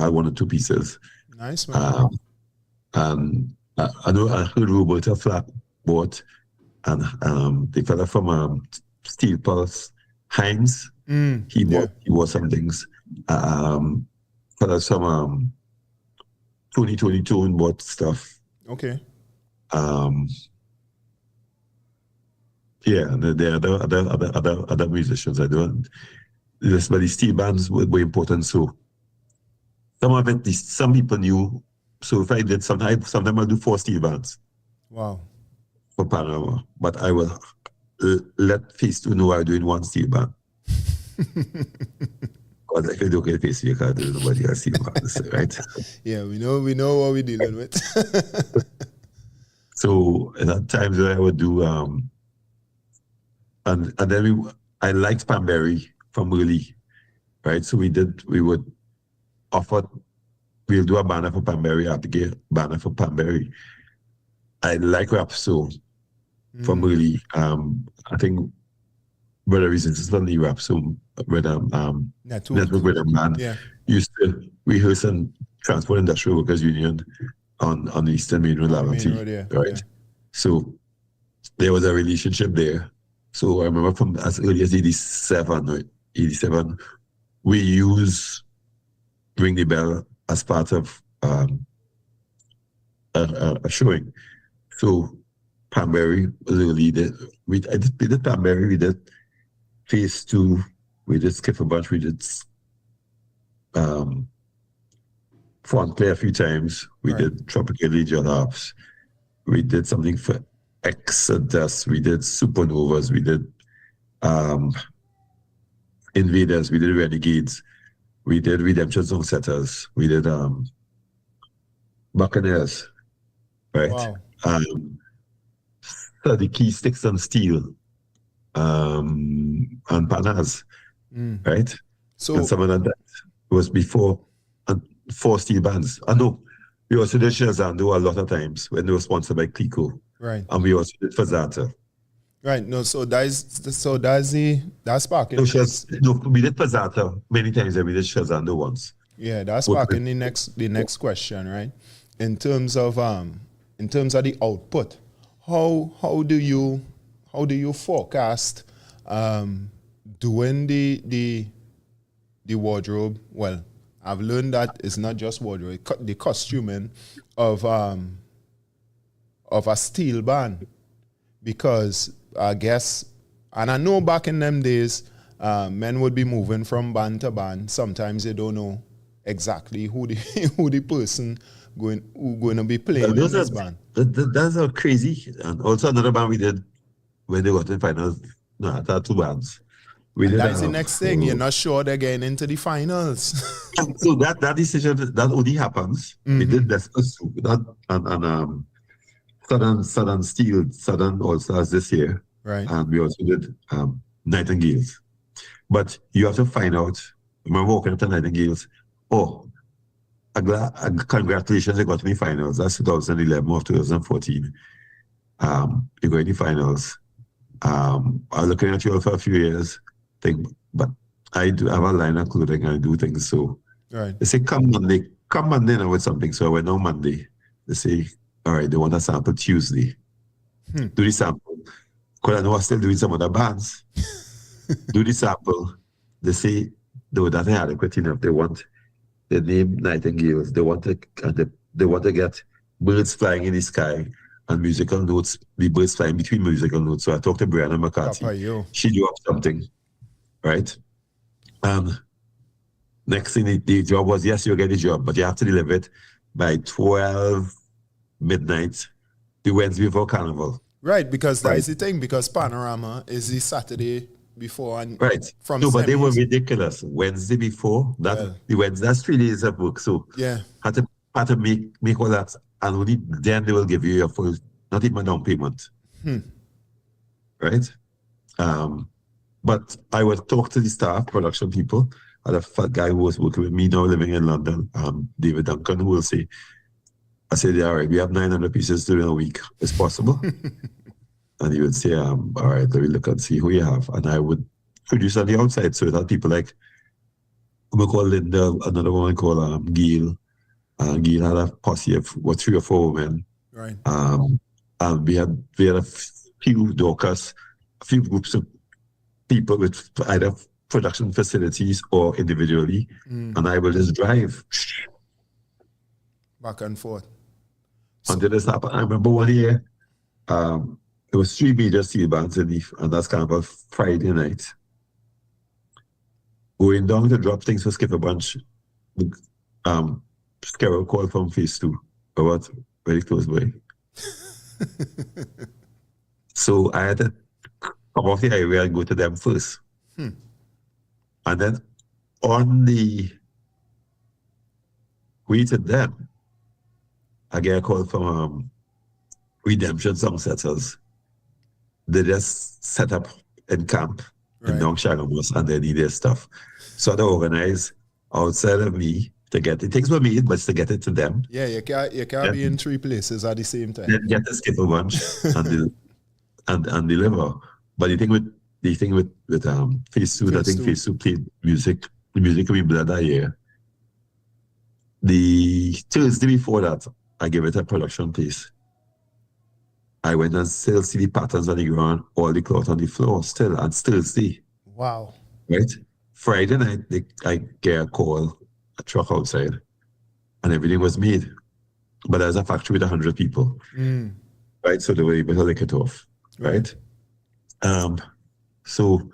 one or two pieces. Nice, man. And I heard Roberta Flack bought, and the fella from Steel Pulse, Heinz, he bought some things. Fellas from Tony Tone bought stuff. Okay. Yeah, and there are other musicians. I don't. But the steel bands were important. So some of it, some people knew. So if I did sometimes I'll do 4 steel bands. Wow. For Panama, but I will let Phase 2 know I'm doing 1 steel band. Because if you don't get Phase 2, you can't do nobody else steel bands, right? Yeah, we know what we're dealing with. So at times I would do and then I liked Panberry from early, right? So we'll do a banner for Panberry, Abigail banner for Panberry. I like rap so from early. I think Brother Reasons is only rap so with Network with a man used to rehearse in Transport Industrial Workers Union on the Eastern Main Road, right? Yeah. So there was a relationship there. So I remember from as early as 87, we use Ring the Bell as part of a showing. So Panberry was early. We did Panberry, we did Phase 2, we did Skip a Bunch, we did Fun Play a few times, we did Tropical Legion Harps, we did something for Exodus, we did Supernovas, we did Invaders, we did Renegades, we did Redemption Song Setters, we did Buccaneers, right? Wow. So the Key Sticks and Steel and Panas, right? So and some of that was before 4 steel bands. I know we also did Shazando a lot of times when they were sponsored by Clico. Right. And we also did Fazata. Right. No, that's sparking No, things. we did Fazata many times, and we did Shazando once. Yeah, that's Work sparking with- the next question, right? In terms of the output, how do you forecast doing the wardrobe? Well, I've learned that it's not just wardrobe, the costuming of a steel band, because I guess, and I know back in them days, men would be moving from band to band. Sometimes they don't know exactly who the who the person going to be playing in this band. That's a crazy. And also another band we did when they got in finals. No, I thought two bands. We And did. that's the next thing. You're not sure they're getting into the finals. So that decision that only happens. We did this that and Southern Steel, Southern All Stars this year, Right. and we also did Nightingales. But you have to find out. Remember walking up to Nightingales? Oh, congratulations! I got to the finals. That's 2011 or 2014. You got in the finals. I was looking at you all for a few years. But I do have a line of clothing and I do things. So Right. they say, come Monday now with something. So I went on Monday. They say, all right, they want a sample Tuesday. Do the sample. Because I know I'm still doing some other bands. Do the sample. They say, no, that's not adequate enough. They want the name Nightingales. They want to get birds flying in the sky and musical notes, the birds flying between musical notes. So I talked to Brianna McCarthy. Papa, yo. She drew up something, right? Next thing, the job was, yes, you'll get the job, but you have to deliver it by 12 midnight, the Wednesday before Carnival. Right, because that's the thing, because Panorama is the Saturday before and Right. from No, but they were semis. ridiculous. Wednesday before, the Wednesday, that's 3 days of work. So Yeah. had to make all that, and only then they will give you your full, not even a down payment. Right? But I would talk to the staff, production people. I had a fat guy who was working with me now living in London, David Duncan, who will say, I said, yeah, all right, we have 900 pieces during a week. It's possible. And he would say, all right, let me look and see who you have. And I would produce on the outside. So it had people like, we call Linda, another woman called Gail. Gail had a posse of 3 or 4 women. Right. And we had a few Dorcas, a few groups of people with either production facilities or individually. And I will just drive Back and forth. until this happened. I remember one year, there was 3 major steel bands in Leaf, and that's kind of a Friday night. Going down to drop things for Skip a Bunch, Scarrow called from Phase 2, about very close by. So I had to come off the highway and go to them first. And then on the way to them, I get a call from Redemption Songsetters. They just set up in camp in Down Shagamos and they need their stuff. So they organize outside of me to get it. It takes me, but to get it to them. Yeah, you can't be in 3 places at the same time. Then get the Skip a Bunch and deliver. But the thing with Phase 2, I think Phase 2 played music. The music we blood that year. The Thursday before that, I gave it a production piece. I went and still see the patterns on the ground, all the cloth on the floor still, and still see. Wow. Right? Friday night, I get a call, a truck outside, and everything was made. But there's a factory with 100 people. Right? So they were able to lick it off. Right? So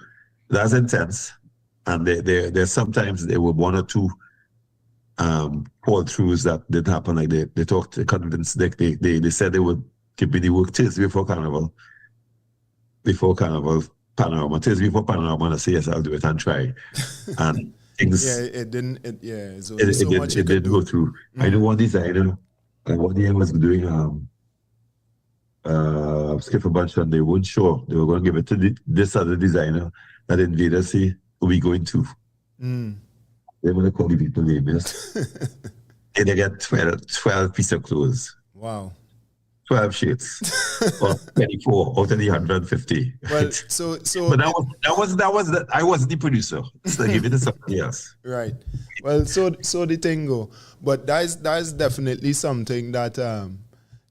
that's intense. And there sometimes there were 1 or 2 fall throughs that did happen. Like they talked, they convinced, they said they would give me the work Thursday before Carnival. Panorama. Thursday before Panorama, and I say, yes, I'll do it and try. And things. It didn't go through. I know one designer, and one year was doing Skip a Bunch, and they weren't sure. They were going to give it to this other designer that Invader say, who we going to? They want to call the people names. And they get 12 pieces of clothes. Wow. 12 shades or 24 out of the 150. Well, Right? so But I wasn't the producer. So give it to somebody else. right. Well, so the thing go, but that's definitely something that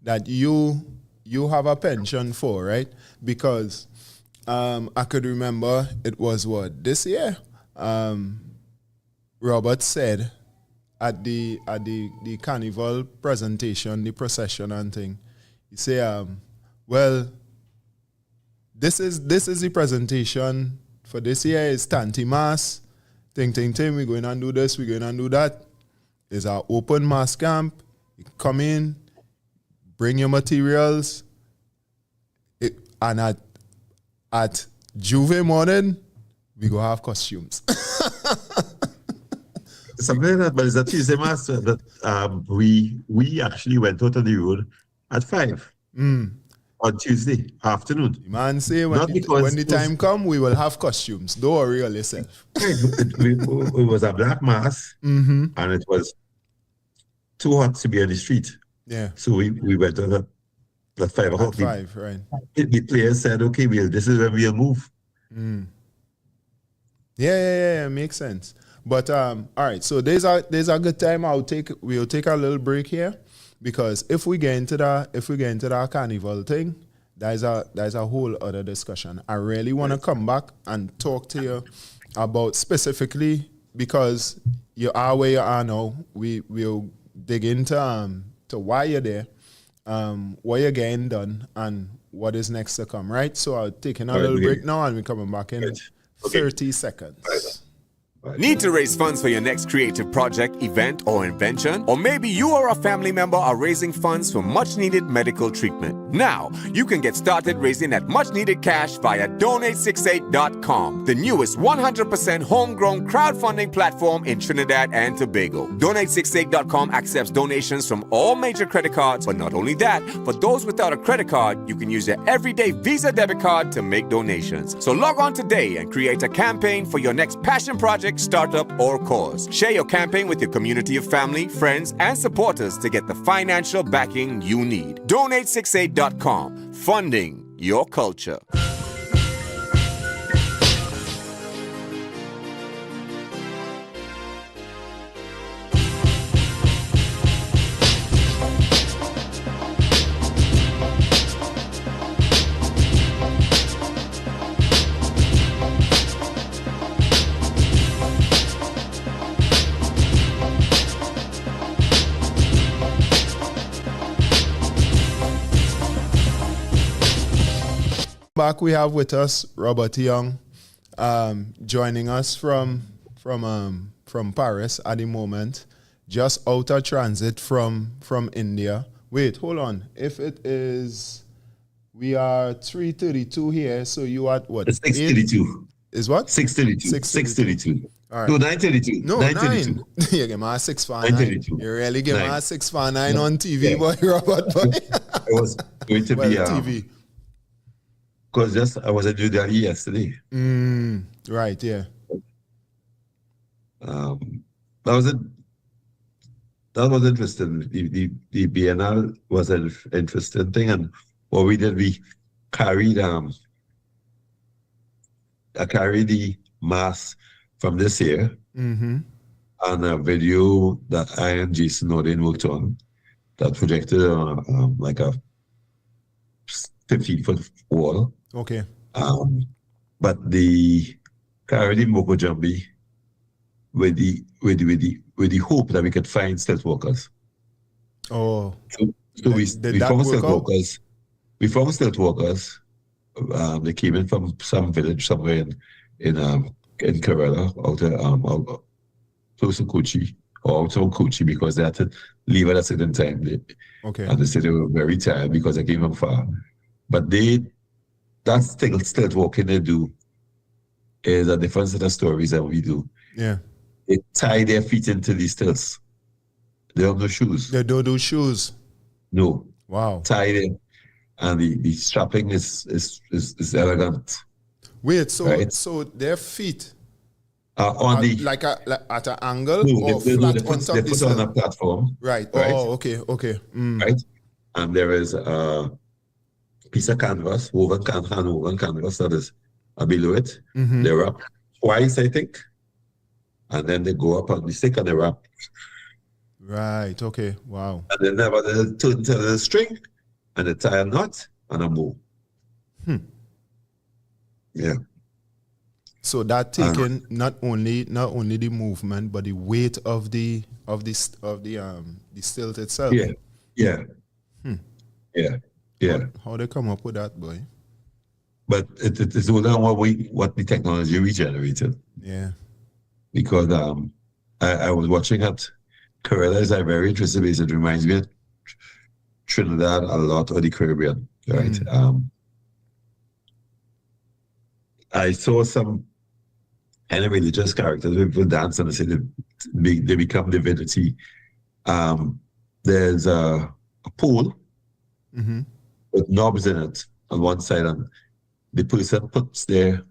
that you have a penchant for, right? Because I could remember it was what this year. Robert said at the carnival presentation, the procession and thing. He say, well, this is the presentation for this year. Is Tanti Mass. Ting. We're going to do this. We're going to do that. It's our open mass camp. You come in, bring your materials, and at Juve morning, we go have costumes. Something like that, but it's a Tuesday mass that we actually went out on the road at 5 on Tuesday afternoon. The man say when Not the because it was- time come, we will have costumes. Don't worry on yourself. It was a black mass, and it was too hot to be on the street. Yeah. So we went on at 5 o'clock. At 5, right. The players said, okay, this is when we'll move. Yeah, makes sense. But all right, so there's a good time. We'll take a little break here, because if we get into that carnival thing, there's a whole other discussion. I really want to come back and talk to you about specifically, because you are where you are now. We'll dig into to why you're there, what you're getting done, and what is next to come. Right. So I'll take a little break now, and we're coming back in 30 seconds. Need to raise funds for your next creative project, event, or invention? Or maybe you or a family member are raising funds for much-needed medical treatment. Now, you can get started raising that much-needed cash via Donate68.com, the newest 100% homegrown crowdfunding platform in Trinidad and Tobago. Donate68.com accepts donations from all major credit cards, but not only that, for those without a credit card, you can use your everyday Visa debit card to make donations. So log on today and create a campaign for your next passion project, startup, or cause. Share your campaign with your community of family, friends, and supporters to get the financial backing you need. Donate68.com, funding your culture. Back we have with us Robert Young, joining us from Paris at the moment, just out of transit from India. Wait, hold on. If it is, we are 3:32 here, so you at what? It's 6:32. Is what? 6:32. 6:32. All right. No, 9:32. No, 9:32. 9. You give me a 6 for 9. 9:32. You really give me a 9. 6 for 9 on TV, Yeah. boy, Robert, boy. It was going to Well, be TV. because I was at New Delhi yesterday. Right, yeah. That was interesting. The Biennale was an interesting thing, and what we did, we carried I carried the mass from this year, and a video that I and Jason Nordin worked on that projected like a 15-foot wall. Okay. But the carried Moko Jambi with the hope that we could find stealth workers. Oh. So we that found work stealth out? workers. We found stealth workers. They came in from some village somewhere in Kerala, out close to Kochi, or out of Kochi, because they had to leave at a certain time. Okay. And they said they were very tired because they came from far. But that's stealth walking they do is a different set of stories than we do. Yeah. They tie their feet into these stilts. They have no shoes. They don't do shoes. No. Wow. Tie them. And the strapping is elegant. Wait, so Right. so their feet On are the like at an angle no, or they flat put on top on the a platform. Right. Right. Oh, okay. Right. and there is a piece of canvas, hand-woven canvas that is below it. Mm-hmm. They wrap twice, I think, and then they go up on the stick and they wrap. Right. Okay. Wow. And then they turn to the string and they tie a knot and a bow. Yeah. So that taking not only the movement but the weight of the stilt itself. Yeah. Yeah. Yeah. Yeah. How they come up with that, boy? But it is all on what the technology we generated. Yeah. Because I was watching at Corella is a very interesting place. It reminds me of Trinidad a lot, or the Caribbean, right? I saw some kind of religious characters, people dance and they say they become divinity. There's a pool with knobs in it on one side, and the person puts their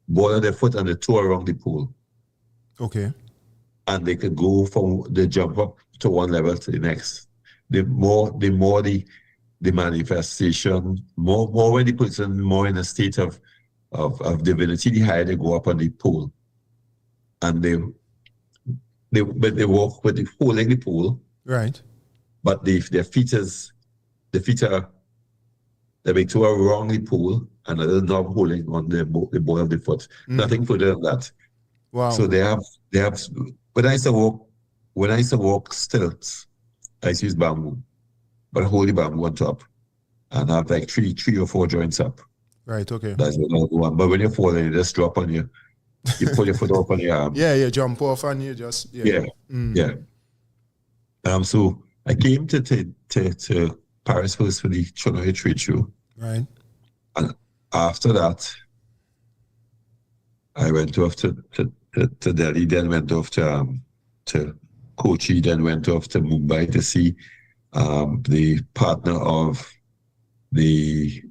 ball of their foot and they toe around the pool. Okay. And they could go they jump up to one level to the next. The more the manifestation, more when the person more in a state of divinity, the higher they go up on the pole. And they walk with the holding the pole. Right. But their feet are they make to around the pole and they're not holding on the ball of the foot. Nothing further than that. Wow. So they have when I used to walk stilts, I used to use bamboo, but hold the bamboo on top and have like three or four joints up. Right, okay. That's what I want. But when you fall, you just drop on you pull your foot off on your arm. Yeah, you jump off and you just Yeah. So I came to Paris first for the Chinoy trade show. Right. And after that, I went off to Delhi, then went off to Kochi, then went off to Mumbai to see the partner of the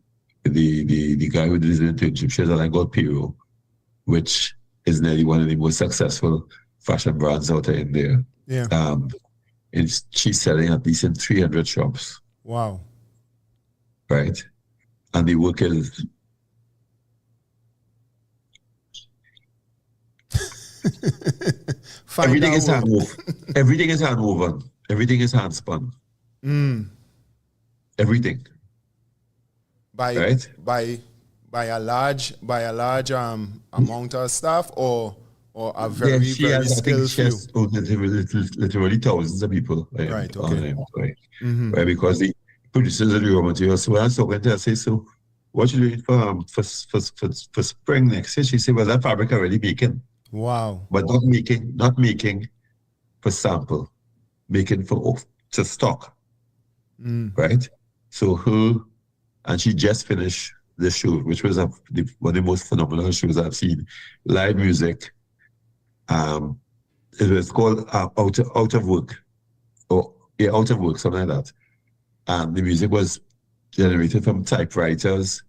guy who did his internship, Shazal Piro, which is nearly one of the most successful fashion brands out there in there. Yeah. And she's selling at least in 300 shops. Wow. Right. And the work is everything is hand woven. Everything is hand woven. Everything is hand spun. Everything. By a large amount of staff or a very skilled few. Literally thousands of people. Right. Okay. Right, because the producers of the raw materials. So when I was talking to her, I say, so what you doing for spring next year? She said, well, that fabric already making. Wow. But not making for sample, making to stock. Right? So and she just finished the show, which was one of the most phenomenal shows I've seen. Live music. It was called Out of Work. Out of Work, something like that. And the music was generated from typewriters,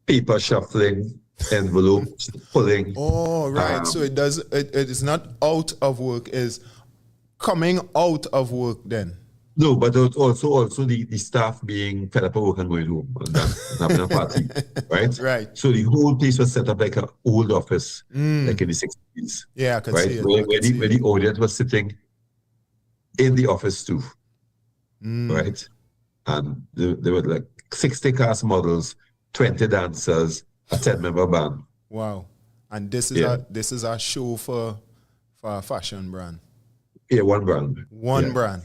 paper shuffling, envelopes pulling. Oh, right. So it is not out of work, it's coming out of work then. No, but also the staff being fed up of work and going home and having a party, right? Right. So the whole place was set up like an old office, like in the 60s. Yeah, I can right? see it. Where the audience was sitting in the office too, right? And there were like 60 cast models, 20 dancers, a 10-member band. Wow. And this is a show for a fashion brand. Yeah, one brand. One brand.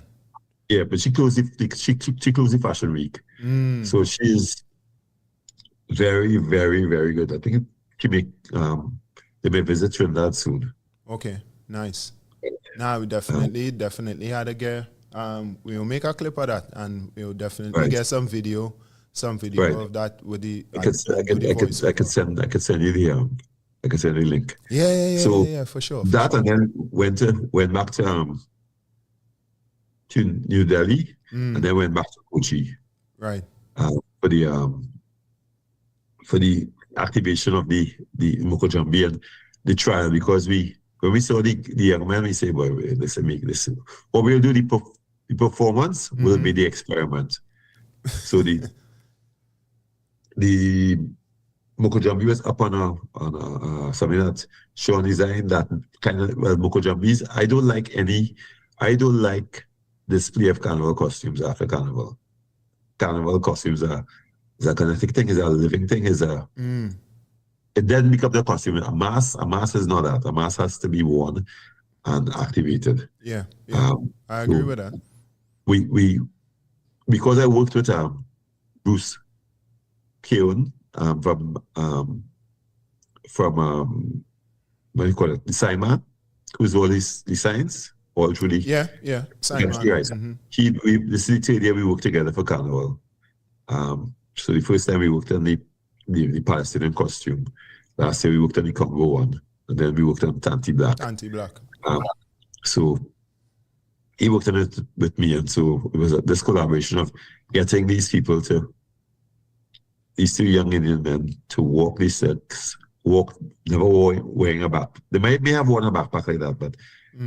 Yeah, but she closed the fashion week. So she's very, very, very good. I think they may visit Trinidad soon. Okay, nice. Now we definitely had a gear. We'll make a clip of that and we'll definitely get some video of that with the I could send you the link. Yeah, for sure. And then went back to New Delhi and then went back to Kochi. Right. For the activation of the Mukojambi and the trial, because when we saw the young man, we say, boy, listen, what we'll do, the the performance will be the experiment. So the Mokojambi was up on a something that Sean designed that kind of Mokojambis. I don't like display of carnival costumes after carnival. Carnival costumes is a kinetic thing, is a living thing, it then becomes a costume. A mask is not that. A mask has to be worn and activated. Yeah. I agree with that. We because I worked with Bruce Keown from what do you call it? The Simon, who's all these designs, all through the Simon. This is the third year we worked together for Carnival. So the first time we worked on the Palestinian costume. Last year we worked on the Congo one, and then we worked on Anti-Black. So he worked on it with me, and so it was this collaboration of getting these people these two young Indian men to walk these sets, never wearing a backpack. They may have worn a backpack like that, but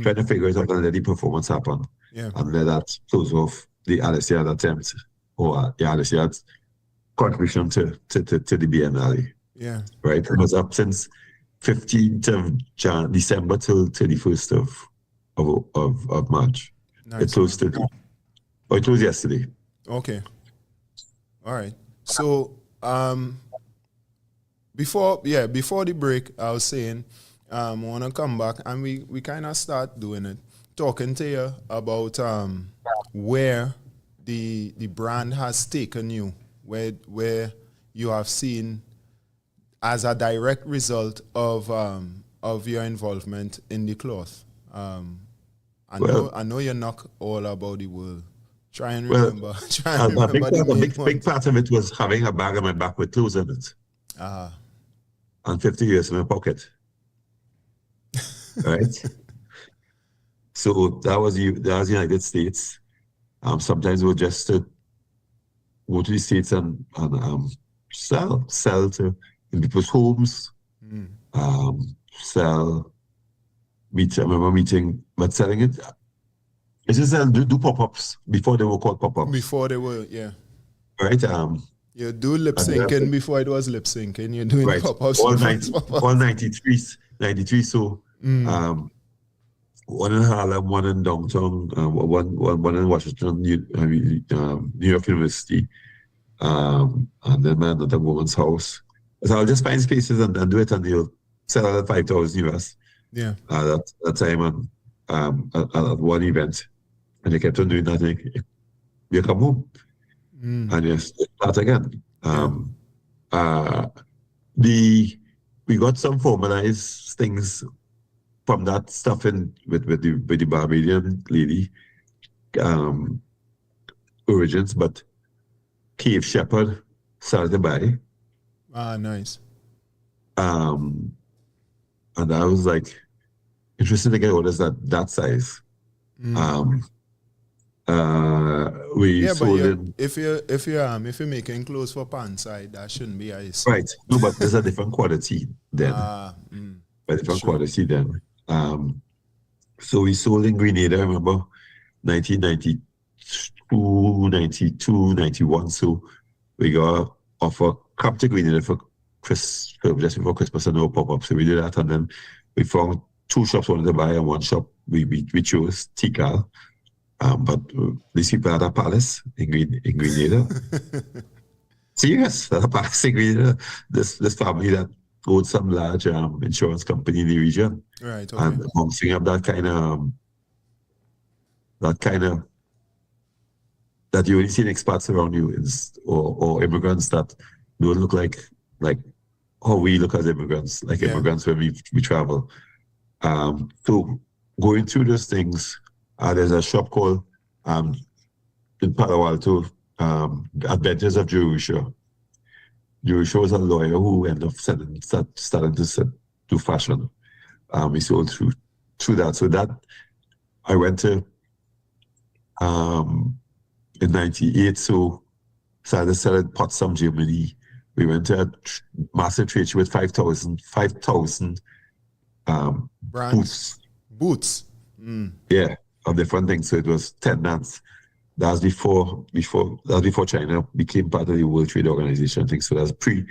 trying to figure it out and let the performance happen. Yeah. And let that close off the Alessiad attempt, or the Alessiad's contribution to the Biennale. Yeah. Right? It was up since 15th of December till 31st of March. Nice. It closed it closed yesterday. Okay. All right. So before the break, I was saying I want to come back and we kind of start doing it, talking to you about where the brand has taken you, where you have seen as a direct result of your involvement in the cloth. I know you're not all about the world. Try and remember. A big part of it was having a bag on my back with clothes in it. And 50 years in my pocket. Right? So that was United States. Sometimes we were just to go to the States and sell to in people's homes. I remember meeting, but selling it. It's just do pop-ups before they were called pop-ups. Before they were, yeah. Right? You do lip syncing before it was lip syncing. You're doing pop-ups. All 93. So one in Harlem, one in downtown, one in Washington, New York University, and then another woman's house. So I'll just find spaces and do it, and they'll sell it at $5,000 US. Yeah. That time at one event, and they kept on doing that. And you come home, and you start again. We got some formalized things from that stuff with the Barbadian lady origins, but Cave Shepherd started to buy. Nice. And I was like, interesting to get orders that size. We sold it. If you're making clothes for pan side, that shouldn't be ice. Right. No, but there's a different quality then. A different quality then. So we sold in Grenada, I remember, 1992, 92, 91. So we got offer come to Grenada for just before Christmas and no pop-up. So we did that, and then we found two shops wanted to buy, and one shop we chose Tikal. But these people had a palace in Grenada. Serious, a palace in Grenada. This family that owned some large insurance company in the region. Right. Okay. And bouncing up that kind of that you only see in expats around you or immigrants that don't look like how we look as immigrants, immigrants when we travel. So going through those things, there's a shop called in Palo Alto, Adventures of Jerusha. Jerusha was a lawyer who ended up starting to do fashion. We sold through that. So that I went to in 98, so started selling Potsdam, Germany. We went to a massive trade show with 5,000 boots. Yeah, of different things. So it was tendons, that's before China became part of the World Trade Organization. I think so. That's pre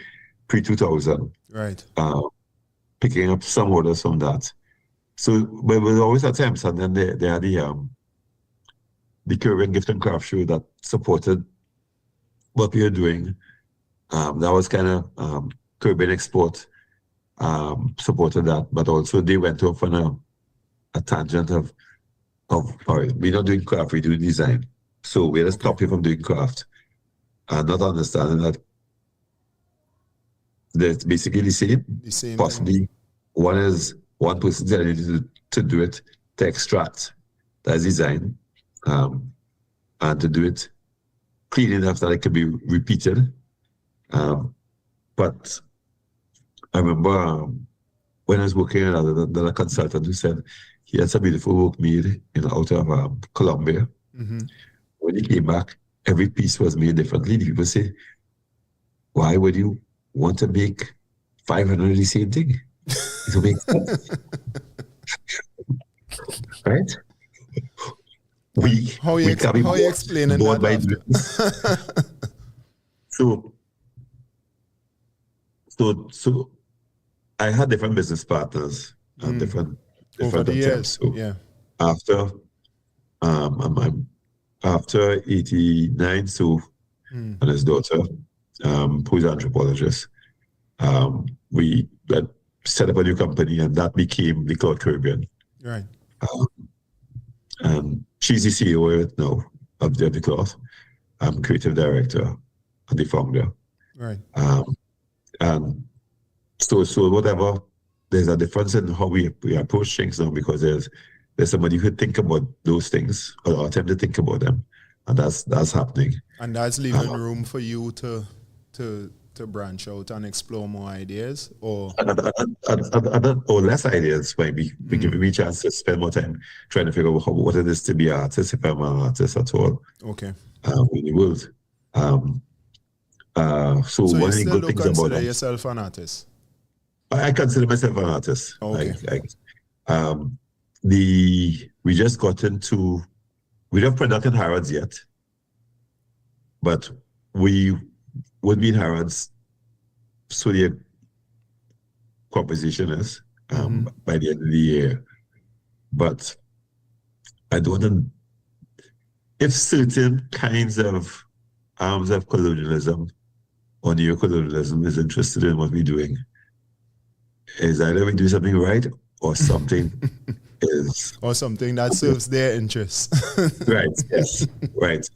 2000. Right. Picking up some orders from that. So, but there was always attempts, and then they had the Caribbean Gift and Craft Show that supported what we were doing. That was kind of Caribbean Export supported that, but also they went off on a tangent of all right, we're not doing craft, we're doing design. So we're going to stop you from doing craft, and not understanding that that's basically the same possibly thing. One person telling you to do it, to extract, that's design, and to do it clean enough that it can be repeated. But I remember when I was working at another consultant who said he had some beautiful work made out of Colombia. Mm-hmm. When he came back, every piece was made differently. The people say, why would you want to make 500 of the same thing? It makes sense. Right? How you explaining that? So I had different business partners and different over the years. So after 89, so and his daughter, who's an anthropologist, we set up a new company, and that became the Cloud Caribbean. Right. And she's the CEO now of the Cloth. I'm creative director and the founder. Right. And so whatever, there's a difference in how we approach things now, because there's somebody who think about those things or attempt to think about them, and that's happening. And that's leaving room for you to branch out and explore more ideas, or less ideas. Maybe giving me a chance to spend more time trying to figure out what it is to be an artist, if I'm an artist at all. Okay. In the world. So one of the good things about consider yourself an artist? I consider myself an artist. Okay. We just got into, we don't have product in Harrods yet, but we would be in Harrods, so the composition is by the end of the year. But I don't know if certain kinds of arms of colonialism or neo-colonialism is interested in what we're doing, is either we do something right or something is... Or something that serves their interests. Right, yes, right.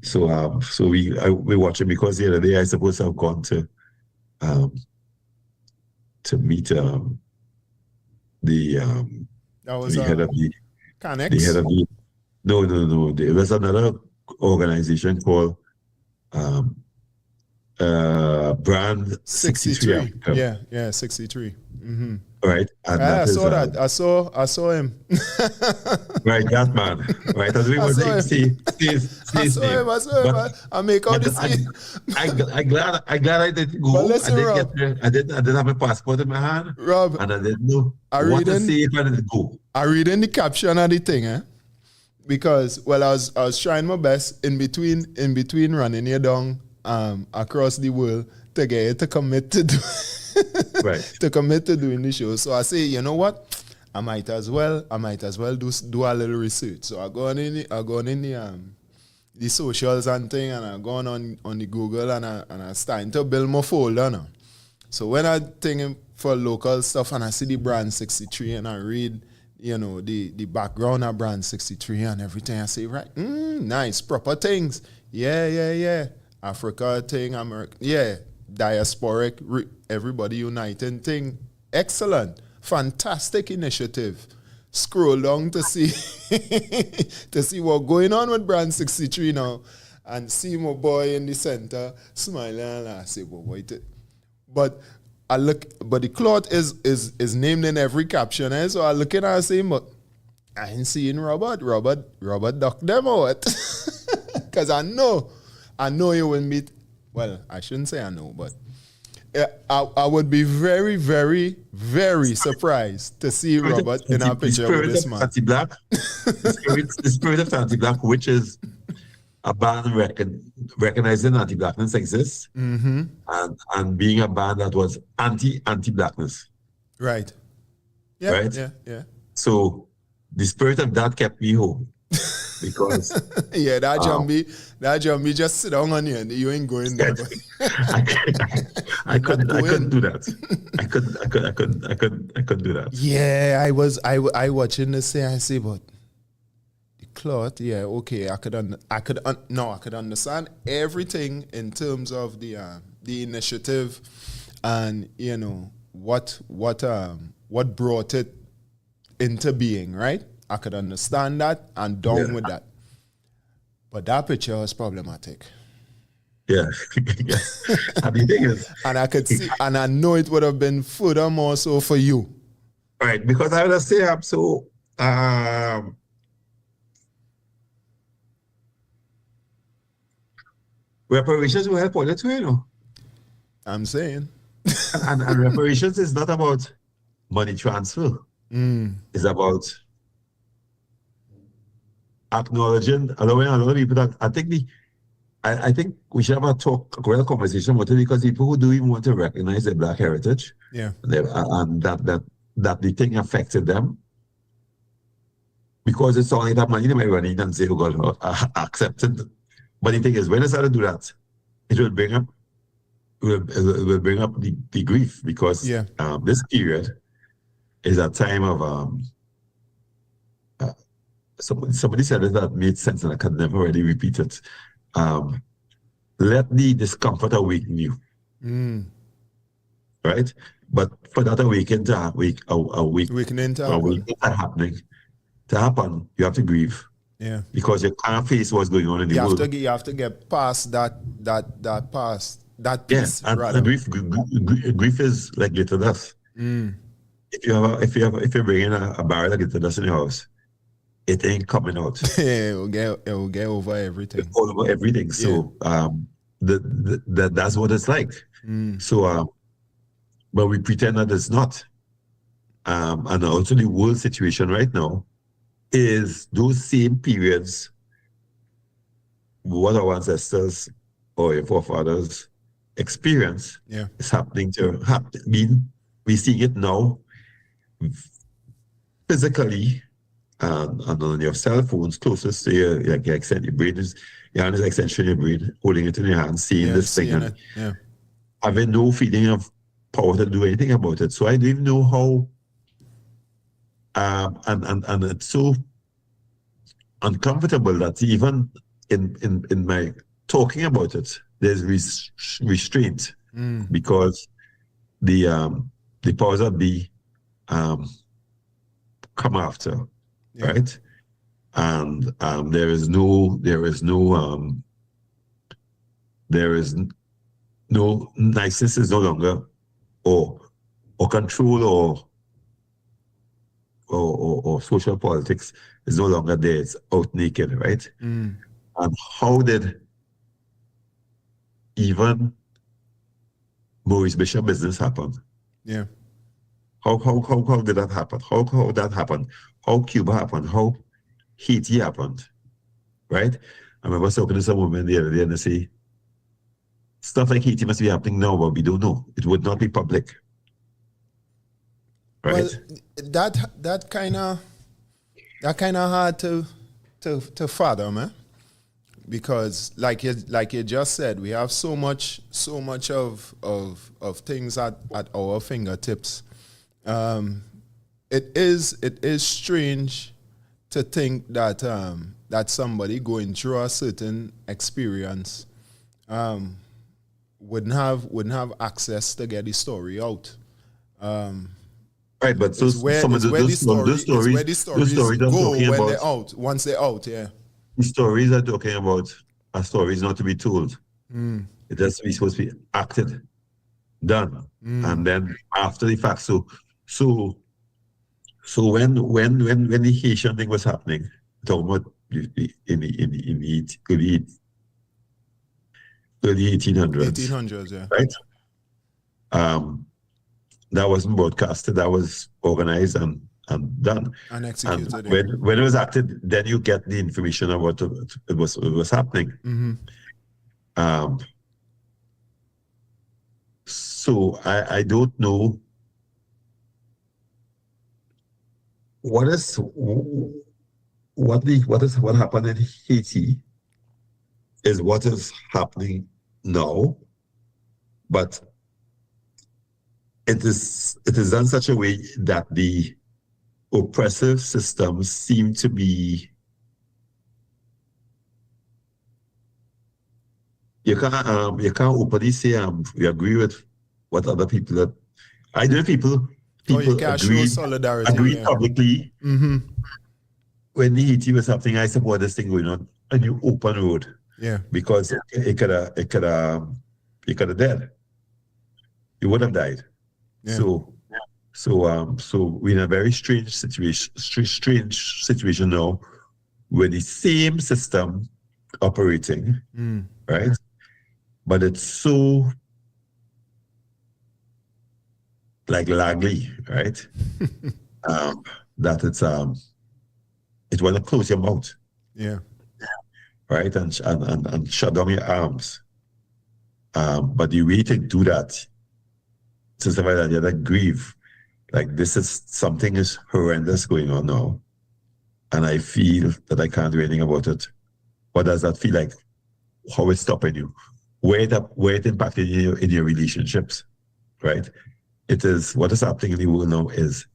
So we're watching, because the other day I suppose I've gone to meet the head of the Connex? The head of the no. There was another organization called Brand 63. Yeah, 63. Mm-hmm. Right. And I saw that. I saw him. Right, that man. Right. As we were saying, I saw him. I make all this. I'm glad I didn't go. But listen, I didn't have my passport in my hand. Rob, and I didn't know what to say if I didn't go. I read in the caption of the thing, because I was trying my best in between running you down across the world to get you to commit to do right. to commit to doing the show. So I say, you know what? I might as well do a little research. So I go on in the socials and thing, and I go on the Google, and I starting to build my folder now. So when I think for local stuff and I see the Brand 63 and I read, the background of Brand 63 and everything, I say, right, nice, proper things. Yeah. Africa thing, America, yeah, diasporic, everybody uniting thing. Excellent. Fantastic initiative. Scroll down to see what's going on with Brand 63 now, and see my boy in the center smiling, and I say, but I look, but the cloth is named in every caption, so I look and I say, but I ain't seeing Robert duck them out. Because I know you will meet, well, I shouldn't say I know, but I would be very, very, very surprised to see Robert in a picture with this man. The spirit of anti-black, which is a band recognizing anti-blackness exists, and being a band that was anti-blackness. Right. Yeah. Right. Yeah. So the spirit of that kept me home because yeah, that Jambi just sit down on you and you ain't going there. I couldn't do that. I couldn't do that. Yeah, I watching this thing. I say, but the cloth, yeah, okay, I could understand everything in terms of the initiative, and you know what brought it into being, right? I could understand that and down with that. But that picture was problematic. Yeah. Yes. And the thing is, and I could see, and I know it would have been furthermore so for you. Right, because I would say so reparations will help all the two, you know. I'm saying. and reparations is not about money transfer. It's about acknowledging, allowing a lot of people that I think we should have a real conversation about it, because people who do even want to recognize their Black heritage, and that the thing affected them, because it's only that money they might run in and say, oh God, accepted. But the thing is, when they start to do that, it will bring up the grief, because this period is a time of somebody said it that made sense, and I can never really repeat it. Let the discomfort awaken you, right? But for that awakening to happen, you have to grieve. Yeah, because you can't face what's going on in the world. You have to get past that piece. Yeah, and grief is like glitter dust. If you bring in a barrel of glitter dust in your house, it ain't coming out. it will get over everything. Over everything. So that's what it's like. So but we pretend that it's not. And also the world situation right now is those same periods what our ancestors or your forefathers experience is happening to happen. We see it now physically, and on your cell phones closest to your brain is your hand is extension of your brain, holding it in your hand, seeing this thing, and having no feeling of power to do anything about it. So I don't even know how. And it's so uncomfortable that even in my talking about it, there's restraint, because the powers that be come after, right? And there is no niceness is no longer or control or social politics is no longer there. It's out naked, right? And how did even Maurice Bishop business happen? Yeah. How did that happen? How that happened? How Cuba happened? How Haiti happened? Right? I remember talking to some woman the other day and they say, stuff like Haiti must be happening now, but we don't know. It would not be public. Right? Well, that kind of hard to fathom, eh? Because like you just said, we have so much of things at our fingertips. It is strange to think that that somebody going through a certain experience wouldn't have access to get the story out. Right, but those stories go when they're out. Once they're out, yeah. The stories are talking about are stories not to be told. It has to be supposed to be acted, done, and then after the fact. So when the Haitian thing was happening, talking about in the early 1800s, yeah, right? That wasn't broadcasted. That was organized, and and done. And And executed. when it was acted, then you get the information of what it was happening. So I don't know what happened in Haiti is what is happening now, but it is done in such a way that the oppressive systems seem to be. You can't openly say we agree with what other people that I know people you can't show agreed solidarity. publicly when Haiti was happening. I support this thing going on, and you open road. Yeah. Because it could have died. You would have died. Yeah. So we're in a very strange situation now, with the same system operating, right? But it's so like laggy, right? That it want to close your mouth. Yeah. Right, and shut down your arms. But the way to do that, to survive that grieve, like this is something is horrendous going on now, and I feel that I can't do anything about it. What does that feel like? How it's stopping you? Where it impacting you in your relationships, right? It is what is happening in the world now is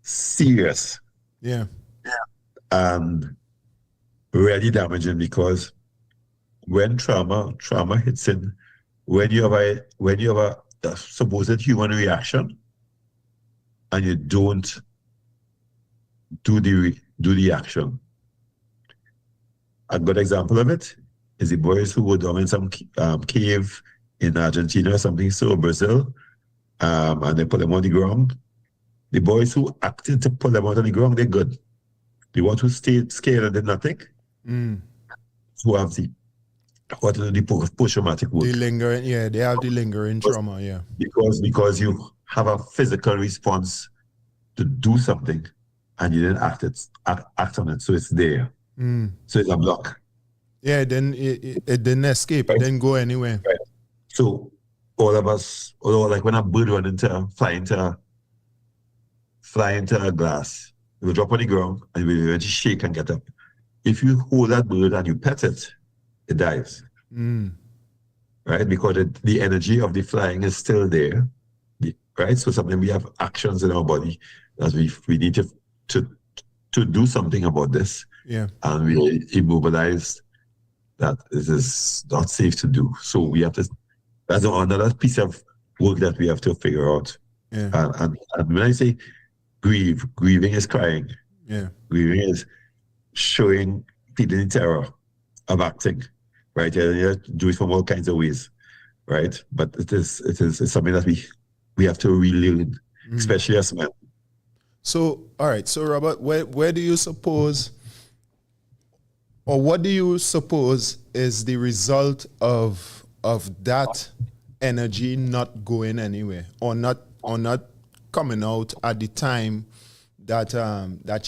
serious. Yeah. And really damaging, because when trauma hits in, when you have a supposed human reaction and you don't do the action. A good example of it is the boys who were down in some cave in Argentina or something, so Brazil, and they put them on the ground. The boys who acted to pull them out on the ground, they're good. The ones who stayed scared and did nothing, who have the post-traumatic work. They have the lingering trauma, yeah. Because you have a physical response to do something and you didn't act on it, so it's there. So it's a block. Yeah, then it didn't escape, right. It didn't go anywhere. Right. So all of us, like when a bird fly into a glass, it will drop on the ground and it will eventually shake and get up. If you hold that bird and you pet it, it dies. Right? Because the energy of the flying is still there. Right? So sometimes we have actions in our body that we need to do something about this. Yeah. And we immobilize that it is not safe to do. So we have to, that's another piece of work that we have to figure out. Yeah. And when I say grieving is crying. Yeah. Grieving is showing feeling terror of acting, right? You do it from all kinds of ways, right? But it's something that we have to relearn, especially as men. So, all right. So, Robert, where do you suppose, or what do you suppose is the result of that energy not going anywhere, or not coming out at the time that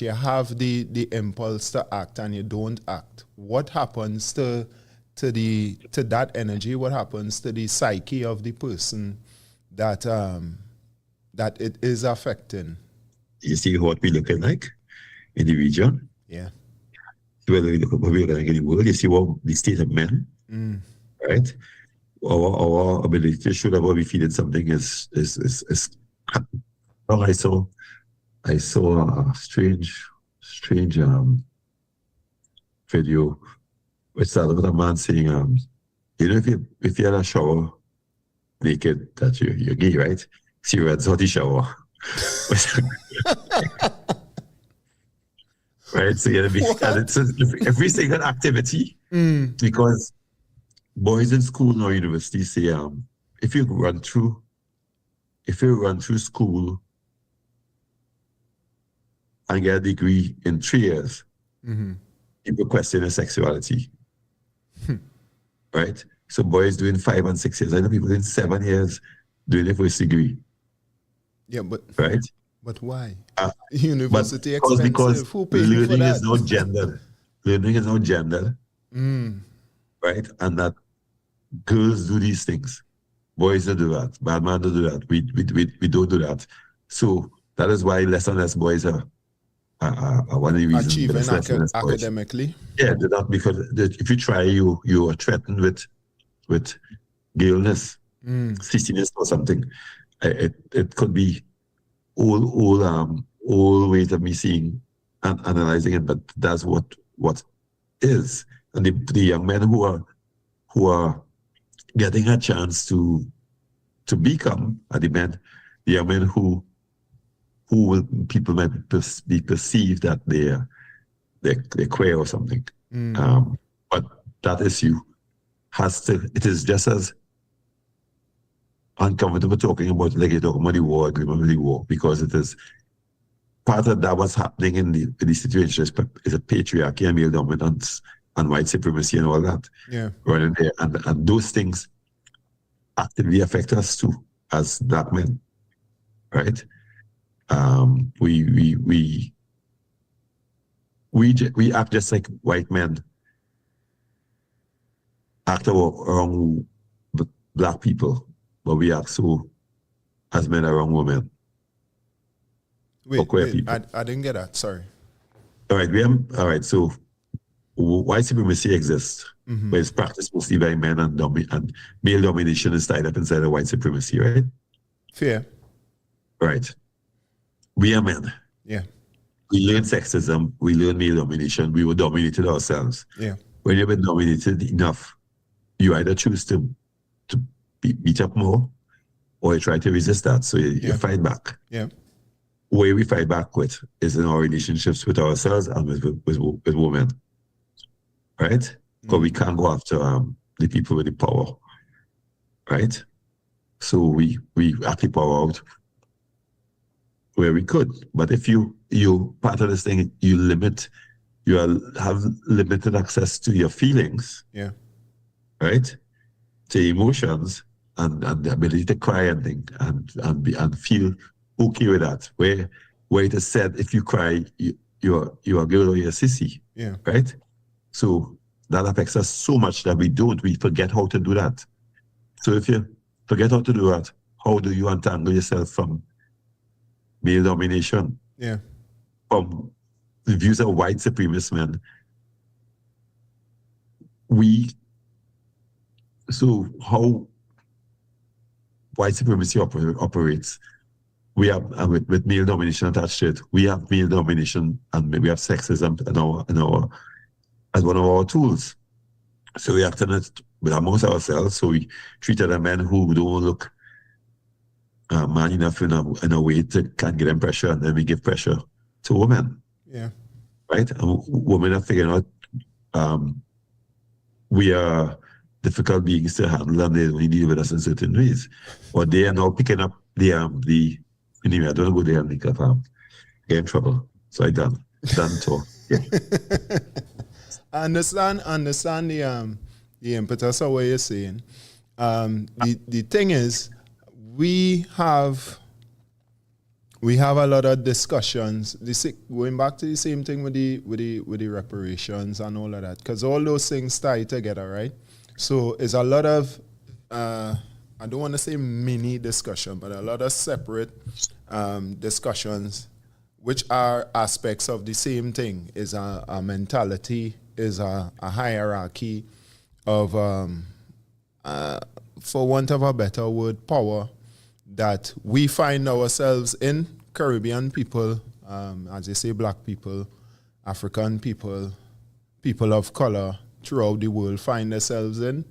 you have the impulse to act and you don't act? What happens to that energy? What happens to the psyche of the person that it is affecting? You see what we're looking like in the region? Yeah. Whether we look at what we're looking like in the world, you see what the state of men, right? Our ability to show that what we feel in something is well, I saw a strange video which started with a man saying, you know, if you had a shower naked, that you're gay, right? So you had the shower. Right? So you have to be every single activity, because boys in school or university say, if you run through school and get a degree in 3 years, people question their sexuality. Right? So boys doing 5 and 6 years. I know people in 7 years doing their first degree. Yeah, but right? But why? Uh, University because expensive. Who paying for learning that? is not gendered. Learning is not gendered, right? And that girls do these things. Boys don't do that. Bad man don't do that. We don't do that. So that is why less and less boys are one of the reasons Achieving there's less and less boys. academically. Yeah, they're not, because if you try, you are threatened with galeness, sissiness or something. It could be all ways of me seeing and analyzing it, but that's what is. And the young men who are getting a chance to become are the young men who will, people might be perceived that they're queer or something. But that issue it is just as uncomfortable talking about, like you're talking about the war, agreement with the war, because it is part of that what's happening in the situation is a patriarchy and male dominance and white supremacy and all that. Yeah. Running there. And those things actively affect us too, as black men. Right? We act just like white men act around black people, but we act so as men around women. Wait, people. I didn't get that. Sorry. All right. So white supremacy exists, but it's practiced mostly by men, and male domination is tied up inside of white supremacy, right? Fair. Right. We are men. Yeah. We learn sexism. We learn male domination. We were dominated ourselves. Yeah. When you've been dominated enough, you either choose to beat up more, or you try to resist that. So you fight back. Yeah. Way we fight back with is in our relationships with ourselves and with women, right? Because we can't go after the people with the power, right? So we act the power out where we could. But if you part of this thing, you have limited access to your feelings, right? To emotions and the ability to cry and think and feel okay with that. Where it is said, if you cry, you're a girl or you're a sissy. Yeah. Right? So that affects us so much that we forget how to do that. So if you forget how to do that, how do you untangle yourself from male domination? Yeah. From the views of white supremacist men? So how white supremacy operates, we have, with male domination attached to it, we have male domination and we have sexism as one of our tools. So we act on it amongst ourselves. So we treat other men who don't look man enough in a way can get them pressure, and then we give pressure to women. Yeah. Right? And women are figuring out we are difficult beings to handle, and they only deal with us in certain ways. But they are now picking up anyway, I don't go there and get in trouble. So I done talk. Yeah. I understand the impetus of what you're saying. The thing is, we have a lot of discussions. Going back to the same thing with the reparations and all of that, because all those things tie together, right? So it's a lot of I don't want to say mini discussion, but a lot of separate discussions, which are aspects of the same thing. Is a mentality, is a hierarchy of, for want of a better word, power that we find ourselves in. Caribbean people, as you say, black people, African people, people of color throughout the world find themselves in.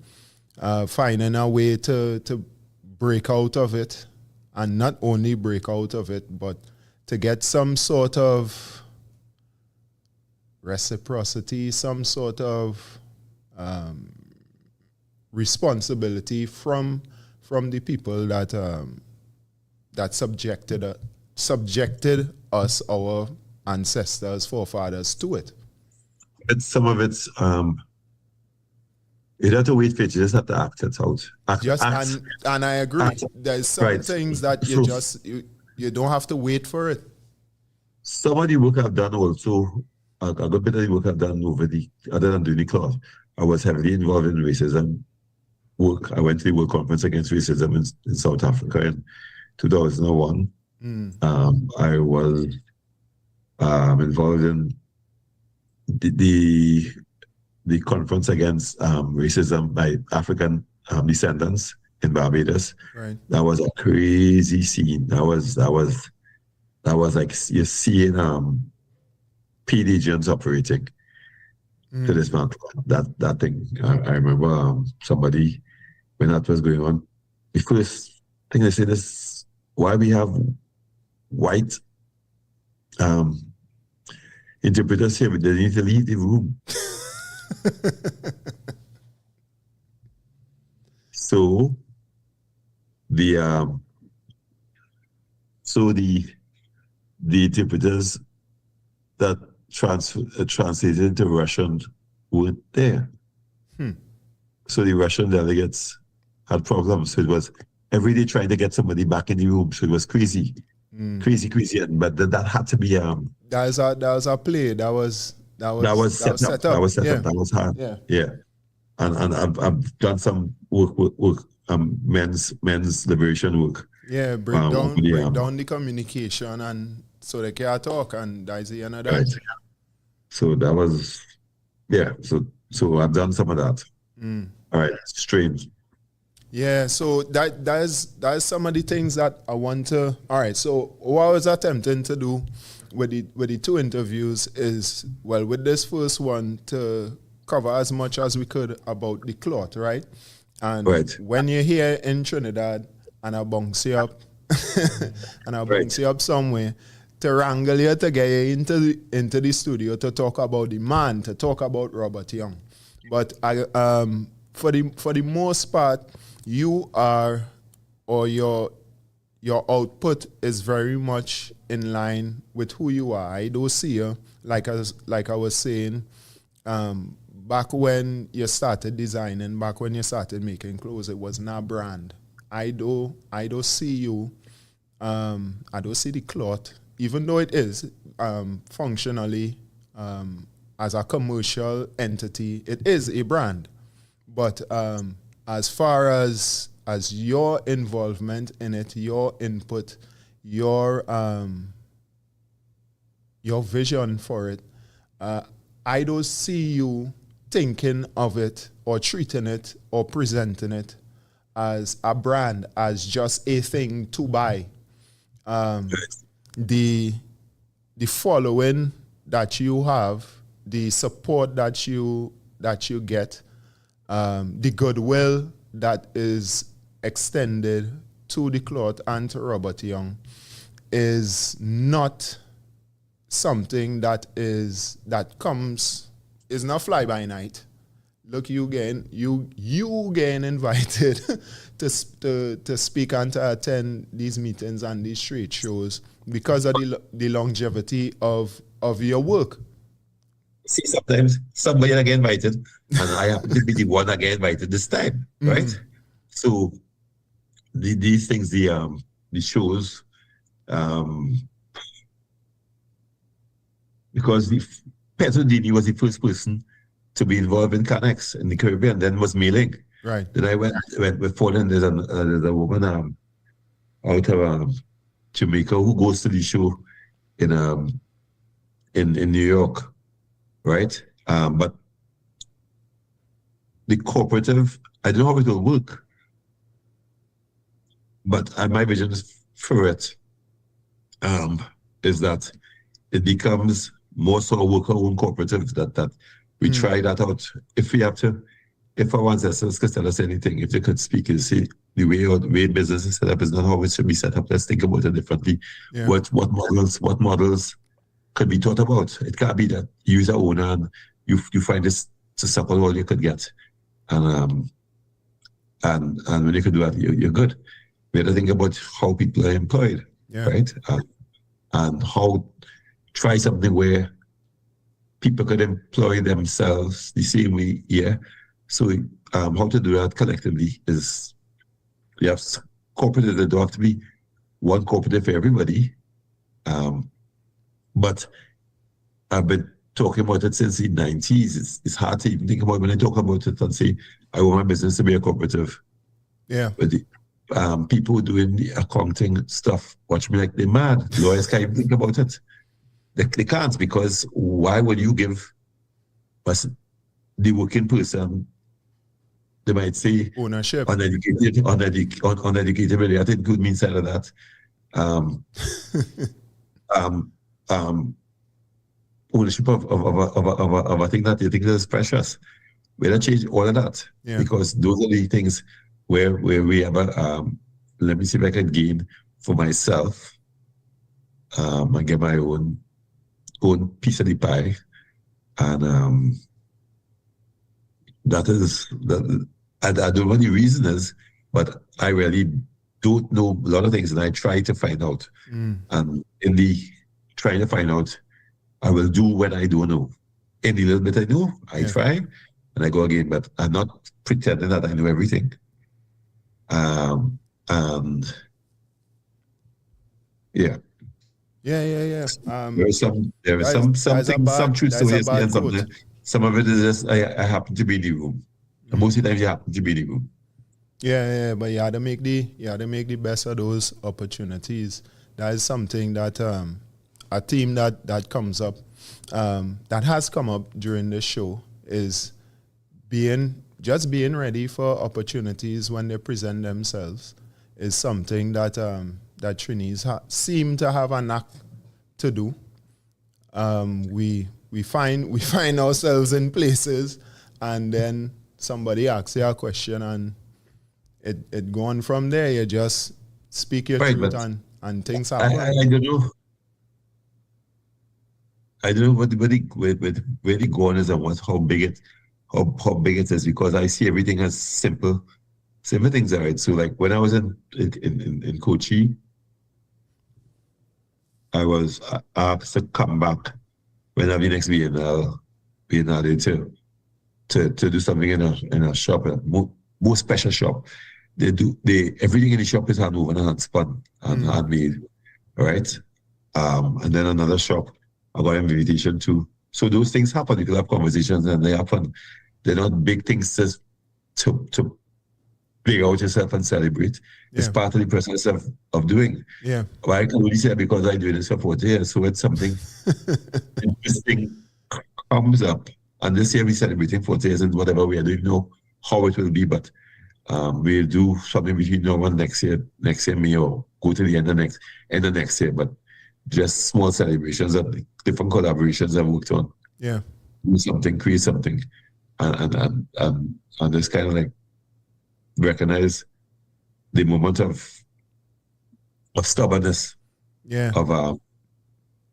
Finding a way to break out of it, and not only break out of it, but to get some sort of reciprocity, some sort of responsibility from the people that subjected us, our ancestors, forefathers, to it. And some of it's you don't have to wait for it, you just have to act it out. And I agree. There's some things that You don't have to wait for it. Some of the work I've done also, a good bit of the work I've done other than doing the cloth, I was heavily involved in racism work. I went to the World Conference Against Racism in South Africa in 2001. I was involved in the conference against racism by African descendants in Barbados. Right. That was a crazy scene. That was like you're seeing PD agents operating to dismantle that thing. I remember somebody, when that was going on, the first thing they said is, why we have white interpreters here, but they need to leave the room. So the interpreters that translated into Russian weren't there. So the Russian delegates had problems. So it was every day trying to get somebody back in the room. So it was crazy. Crazy. But that had to be that was a play. That was set up. That was set Yeah. up. That was hard. Yeah. And I've done some work, men's liberation work. Yeah, break down the communication, and so they can talk, and that's the end of that. Right. So that was, so I've done some of that. All right, strange. Yeah, so that's some of the things that I want to. All right, so what I was attempting to do with the two interviews is, well, with this first one, to cover as much as we could about the cloth, right? And when you're here in Trinidad and I bounce you up, and I bounce you up somewhere, to wrangle you to get you into the studio to talk about the man, to talk about Robert Young. But for the most part, you are, or your output is very much in line with who you are. I don't see you, like I was saying, back when you started designing, back when you started making clothes, it was not a brand. I don't see you. I don't see the cloth, even though it is functionally as a commercial entity, it is a brand. But as far as your involvement in it, your input, your vision for it, I don't see you thinking of it or treating it or presenting it as a brand, as just a thing to buy. The following that you have, the support that you get, the goodwill that is extended to the cloth and to Robert Young is not something that is not fly by night. Look, you getting invited to speak and to attend these meetings and these trade shows because of the longevity of your work. See, sometimes somebody get invited, and I happen to be the one that get invited this time, right? So these things, the shows, because Pedro Dini was the first person to be involved in Canex in the Caribbean, then was mailing. Right. Then I went with Poland. There's a woman out of Jamaica who goes to the show in New York, right? But the cooperative, I don't know how it will work, but my vision for it is that it becomes more sort of worker-owned cooperative, that we try that out. If our ancestors could tell us anything, if they could speak and say the way business is set up is not how it should be set up, let's think about it differently. Yeah. What models could be thought about? It can't be that you as an owner and you find this to suckle all you could get. And when you could do that, you're good. We have to think about how people are employed, right? And how try something where people could employ themselves the same way, So how to do that collectively is, you have cooperative that don't have to be one cooperative for everybody. But I've been talking about it since the 90s. It's hard to even think about when I talk about it and say, I want my business to be a cooperative. Yeah. But the, people doing the accounting stuff watch me like they're mad. Lawyers can't even think about it. They can't, because why would you give us the working person, they might say, ownership, uneducated, but I think good means side of that. Ownership of a thing that you think is precious. We're gonna change all of that, because those are the things where we have a let me see if I can gain for myself and get my own piece of the pie. And that is that. I don't know what the reason is, but I really don't know a lot of things, and I try to find out. And in the trying to find out, I will do what I don't know. In the little bit I know, I try, and I go again. But I'm not pretending that I know everything. And yeah. There is some things, some truths to it, and some of it is just I happen to be in the room. And most of the time you happen to be in the room. But you had to make the best of those opportunities. That is something that a theme that comes up, that has come up during the show, is being ready for opportunities when they present themselves. Is something that that Trinis seem to have a knack to do. We find ourselves in places, and then somebody asks you a question, and it go on from there. You just speak your truth, and things happen. I don't know. I don't know where the go on is, and how big it is, because I see everything as simple things. All right. So like when I was in Kochi, I was asked to come back when I be next Biennale to do something in a shop, a more special shop. Everything in the shop is hand woven and hand spun and handmade, right? And then another shop I got an invitation to. So those things happen. You can have conversations, and they happen. They're not big things just to play out yourself and celebrate. It's part of the process of doing. Yeah. But I can only say because I do this for 40 years, so it's something interesting comes up. And this year we're celebrating 40 years, and whatever we are doing, know how it will be, but we'll do something between now and next year may or go to the end of next year, but just small celebrations and different collaborations I've worked on. Yeah. Do something, create something, and just kind of like recognize the moment of stubbornness. Yeah. Of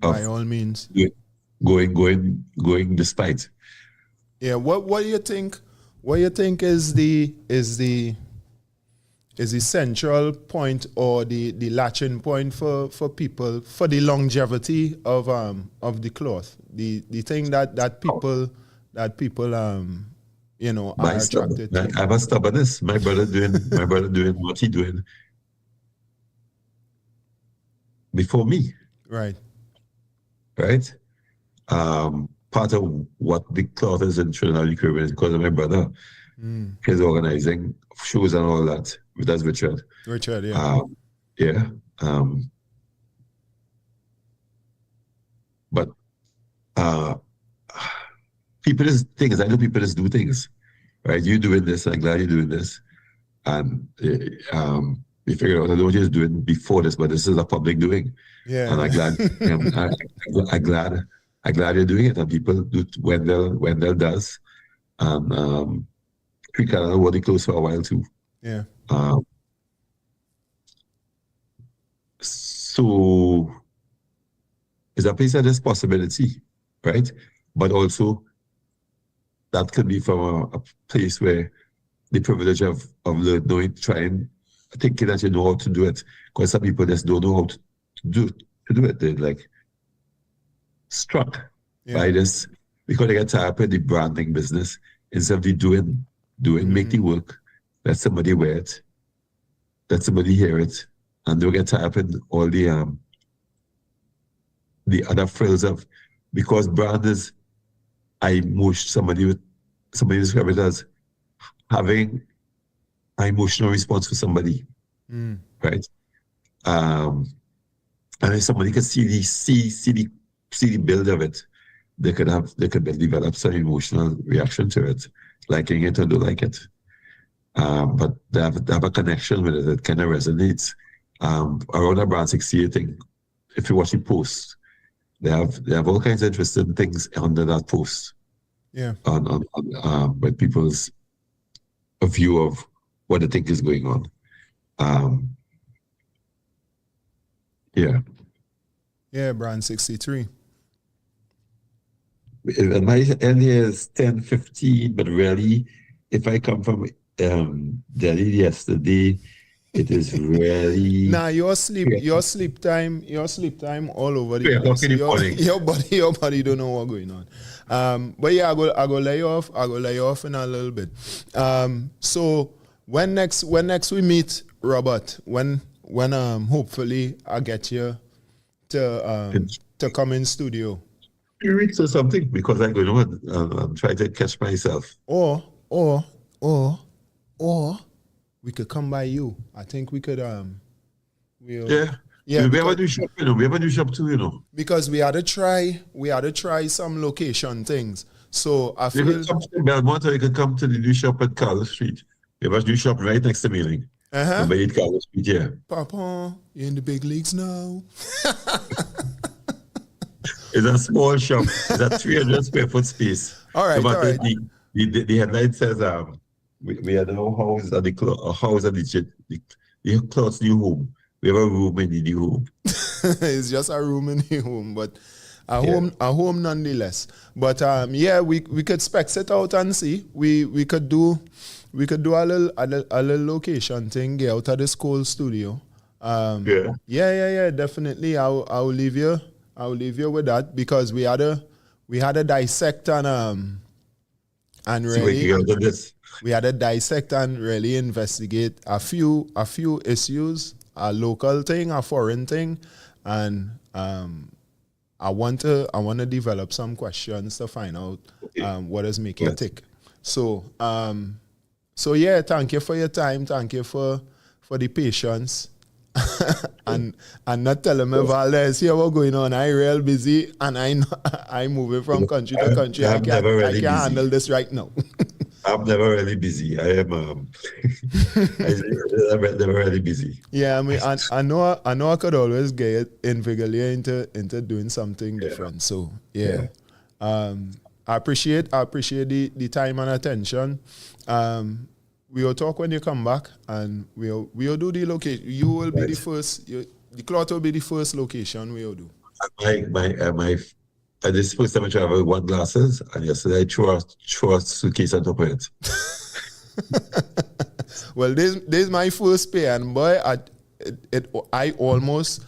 by all means. Going despite. Yeah. What do you think? What do you think is the central point or the latching point for people for the longevity of the cloth? The thing that people are attracted to. I have a stubbornness. My brother doing what he doing before me. Right. Part of what the cloth is in Trinidad and Caribbean is because of my brother. He's organizing shows and all that. That's Richard. Richard, yeah. But people just things. I know people just do things, right? You doing this, I'm glad you're doing this, and we figured out I don't know what you're doing before this, but this is a public doing. Yeah. And I'm glad. I'm glad you're doing it, and people do. Wendell does, and we kind of worked close for a while too. Yeah. So it's a place that there's possibility, right? But also that could be from a place where the privilege of knowing, trying, thinking that you know how to do it, because some people just don't know how to do it. They're like struck by this because they get tired of the branding business instead of the doing, make the work, let somebody wear it, let somebody hear it, and don't get tied up in all the other frills of, because brand is, somebody described it as having an emotional response for somebody, right? And if somebody could see the build of it, they could develop some emotional reaction to it, liking it or don't like it. But they have a connection with it. It kind of resonates. Around a brand 68 thing, if you watch the post, they have all kinds of interesting things under that post. Yeah. On with people's view of what they think is going on. Yeah. Yeah, brand 63. And my end here is 10:15, but really, if I come from Delhi yesterday, it is really Nah, your sleep time all over the place. in the morning. Your body don't know what's going on. But yeah, I go lay you off. I go lay you off in a little bit. So when next we meet, Robert? When hopefully I get you to come in studio. 3 weeks or something, because I'm going I'm trying to catch myself. Or we could come by you. I think we could We have a new shop, We have a new shop too, Because we had to try some location things. So I feel you could come to Belmont, or you could come to the new shop at Carlos Street. We have a new shop right next to Mailing. Number 8 Carlos Street, yeah. Papa, you're in the big leagues now. It's a small shop. It's a 300 square foot space. All right. The headline says we are now house at the clothes new home. We have a room in the new home. It's just a room in the home, but a home nonetheless. But we could specs it out and see. We could do a little location thing, get out of the school studio. Definitely. I'll leave you with that, because we had a dissect and really investigate a few issues, a local thing, a foreign thing, and I want to develop some questions to find out what is making it tick. So yeah, thank you for your time. Thank you for the patience. and not telling me, Valdez, here what's going on. I real busy, and I moving from country to country. I can't handle this right now. I'm never really busy. I am I'm never really busy. Yeah, I mean, I know I could always get invigorate into doing something different. So yeah. I appreciate the time and attention. We'll talk when you come back, and we'll do the location. You will be the first. The cloth will be the first location we'll do. This is the first time I travel with 1 glasses, and yesterday I threw a suitcase on top of it. Well, this is my first pair, and boy, I almost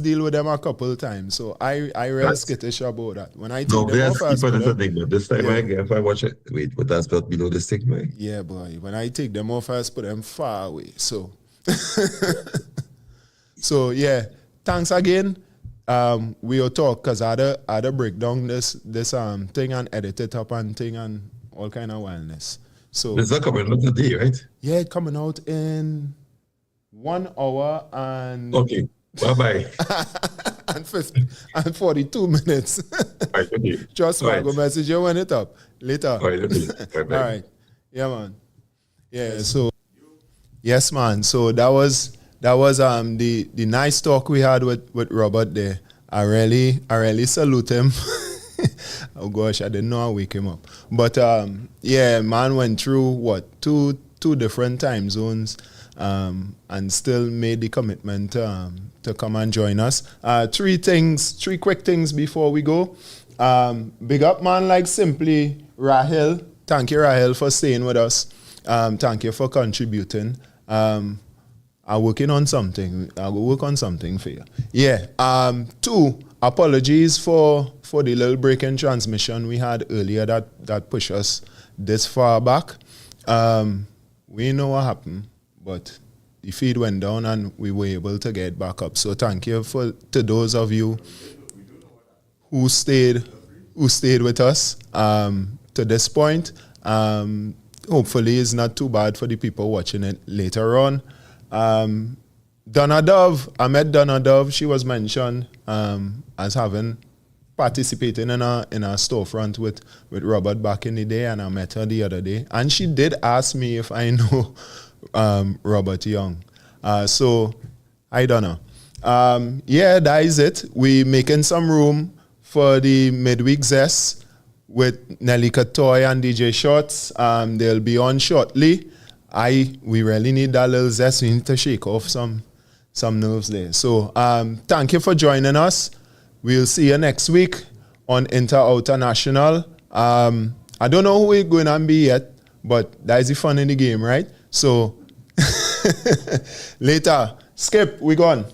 deal with them a couple of times, so I really skittish about that. When I take them off, this time if I watch it, wait, but that's not below this thing, man. Yeah, boy. When I take them off, I put them far away. So, so yeah. Thanks again. We'll talk, because I had to break down this thing and edit it up and thing and all kind of wildness. So it's not coming out today, right? Yeah, it's coming out in 1 hour and okay. Bye-bye. and 42 minutes. Right, okay. Just right. Go message you when it up later. All right, okay. Bye-bye. All right. Yeah, man. Yeah, so yes, man. So that was the nice talk we had with Robert there. I really salute him. Oh gosh, I didn't know I wake him up. But yeah, man went through two different time zones. And still made the commitment to come and join us. 3 quick things before we go. Big up, man, like simply Rahel. Thank you, Rahel, for staying with us. Thank you for contributing. I'm working on something. I will work on something for you. Yeah. 2, apologies for the little break in transmission we had earlier that pushed us this far back. We know what happened. But the feed went down and we were able to get back up. So thank you to those of you who stayed with us to this point. Hopefully it's not too bad for the people watching it later on. Donna Dove, I met Donna Dove. She was mentioned as having participating in a storefront with Robert back in the day, and I met her the other day. And she did ask me if I know Robert Young. So, I don't know. Yeah, that is it. We making some room for the midweek zest with Nelly Katoy and DJ Shots. They'll be on shortly. We really need that little zest. We need to shake off some nerves there. So thank you for joining us. We'll see you next week on Inter-Outer National. I don't know who we're going to be yet, but that is the fun in the game, right? So later, Skip, we gone.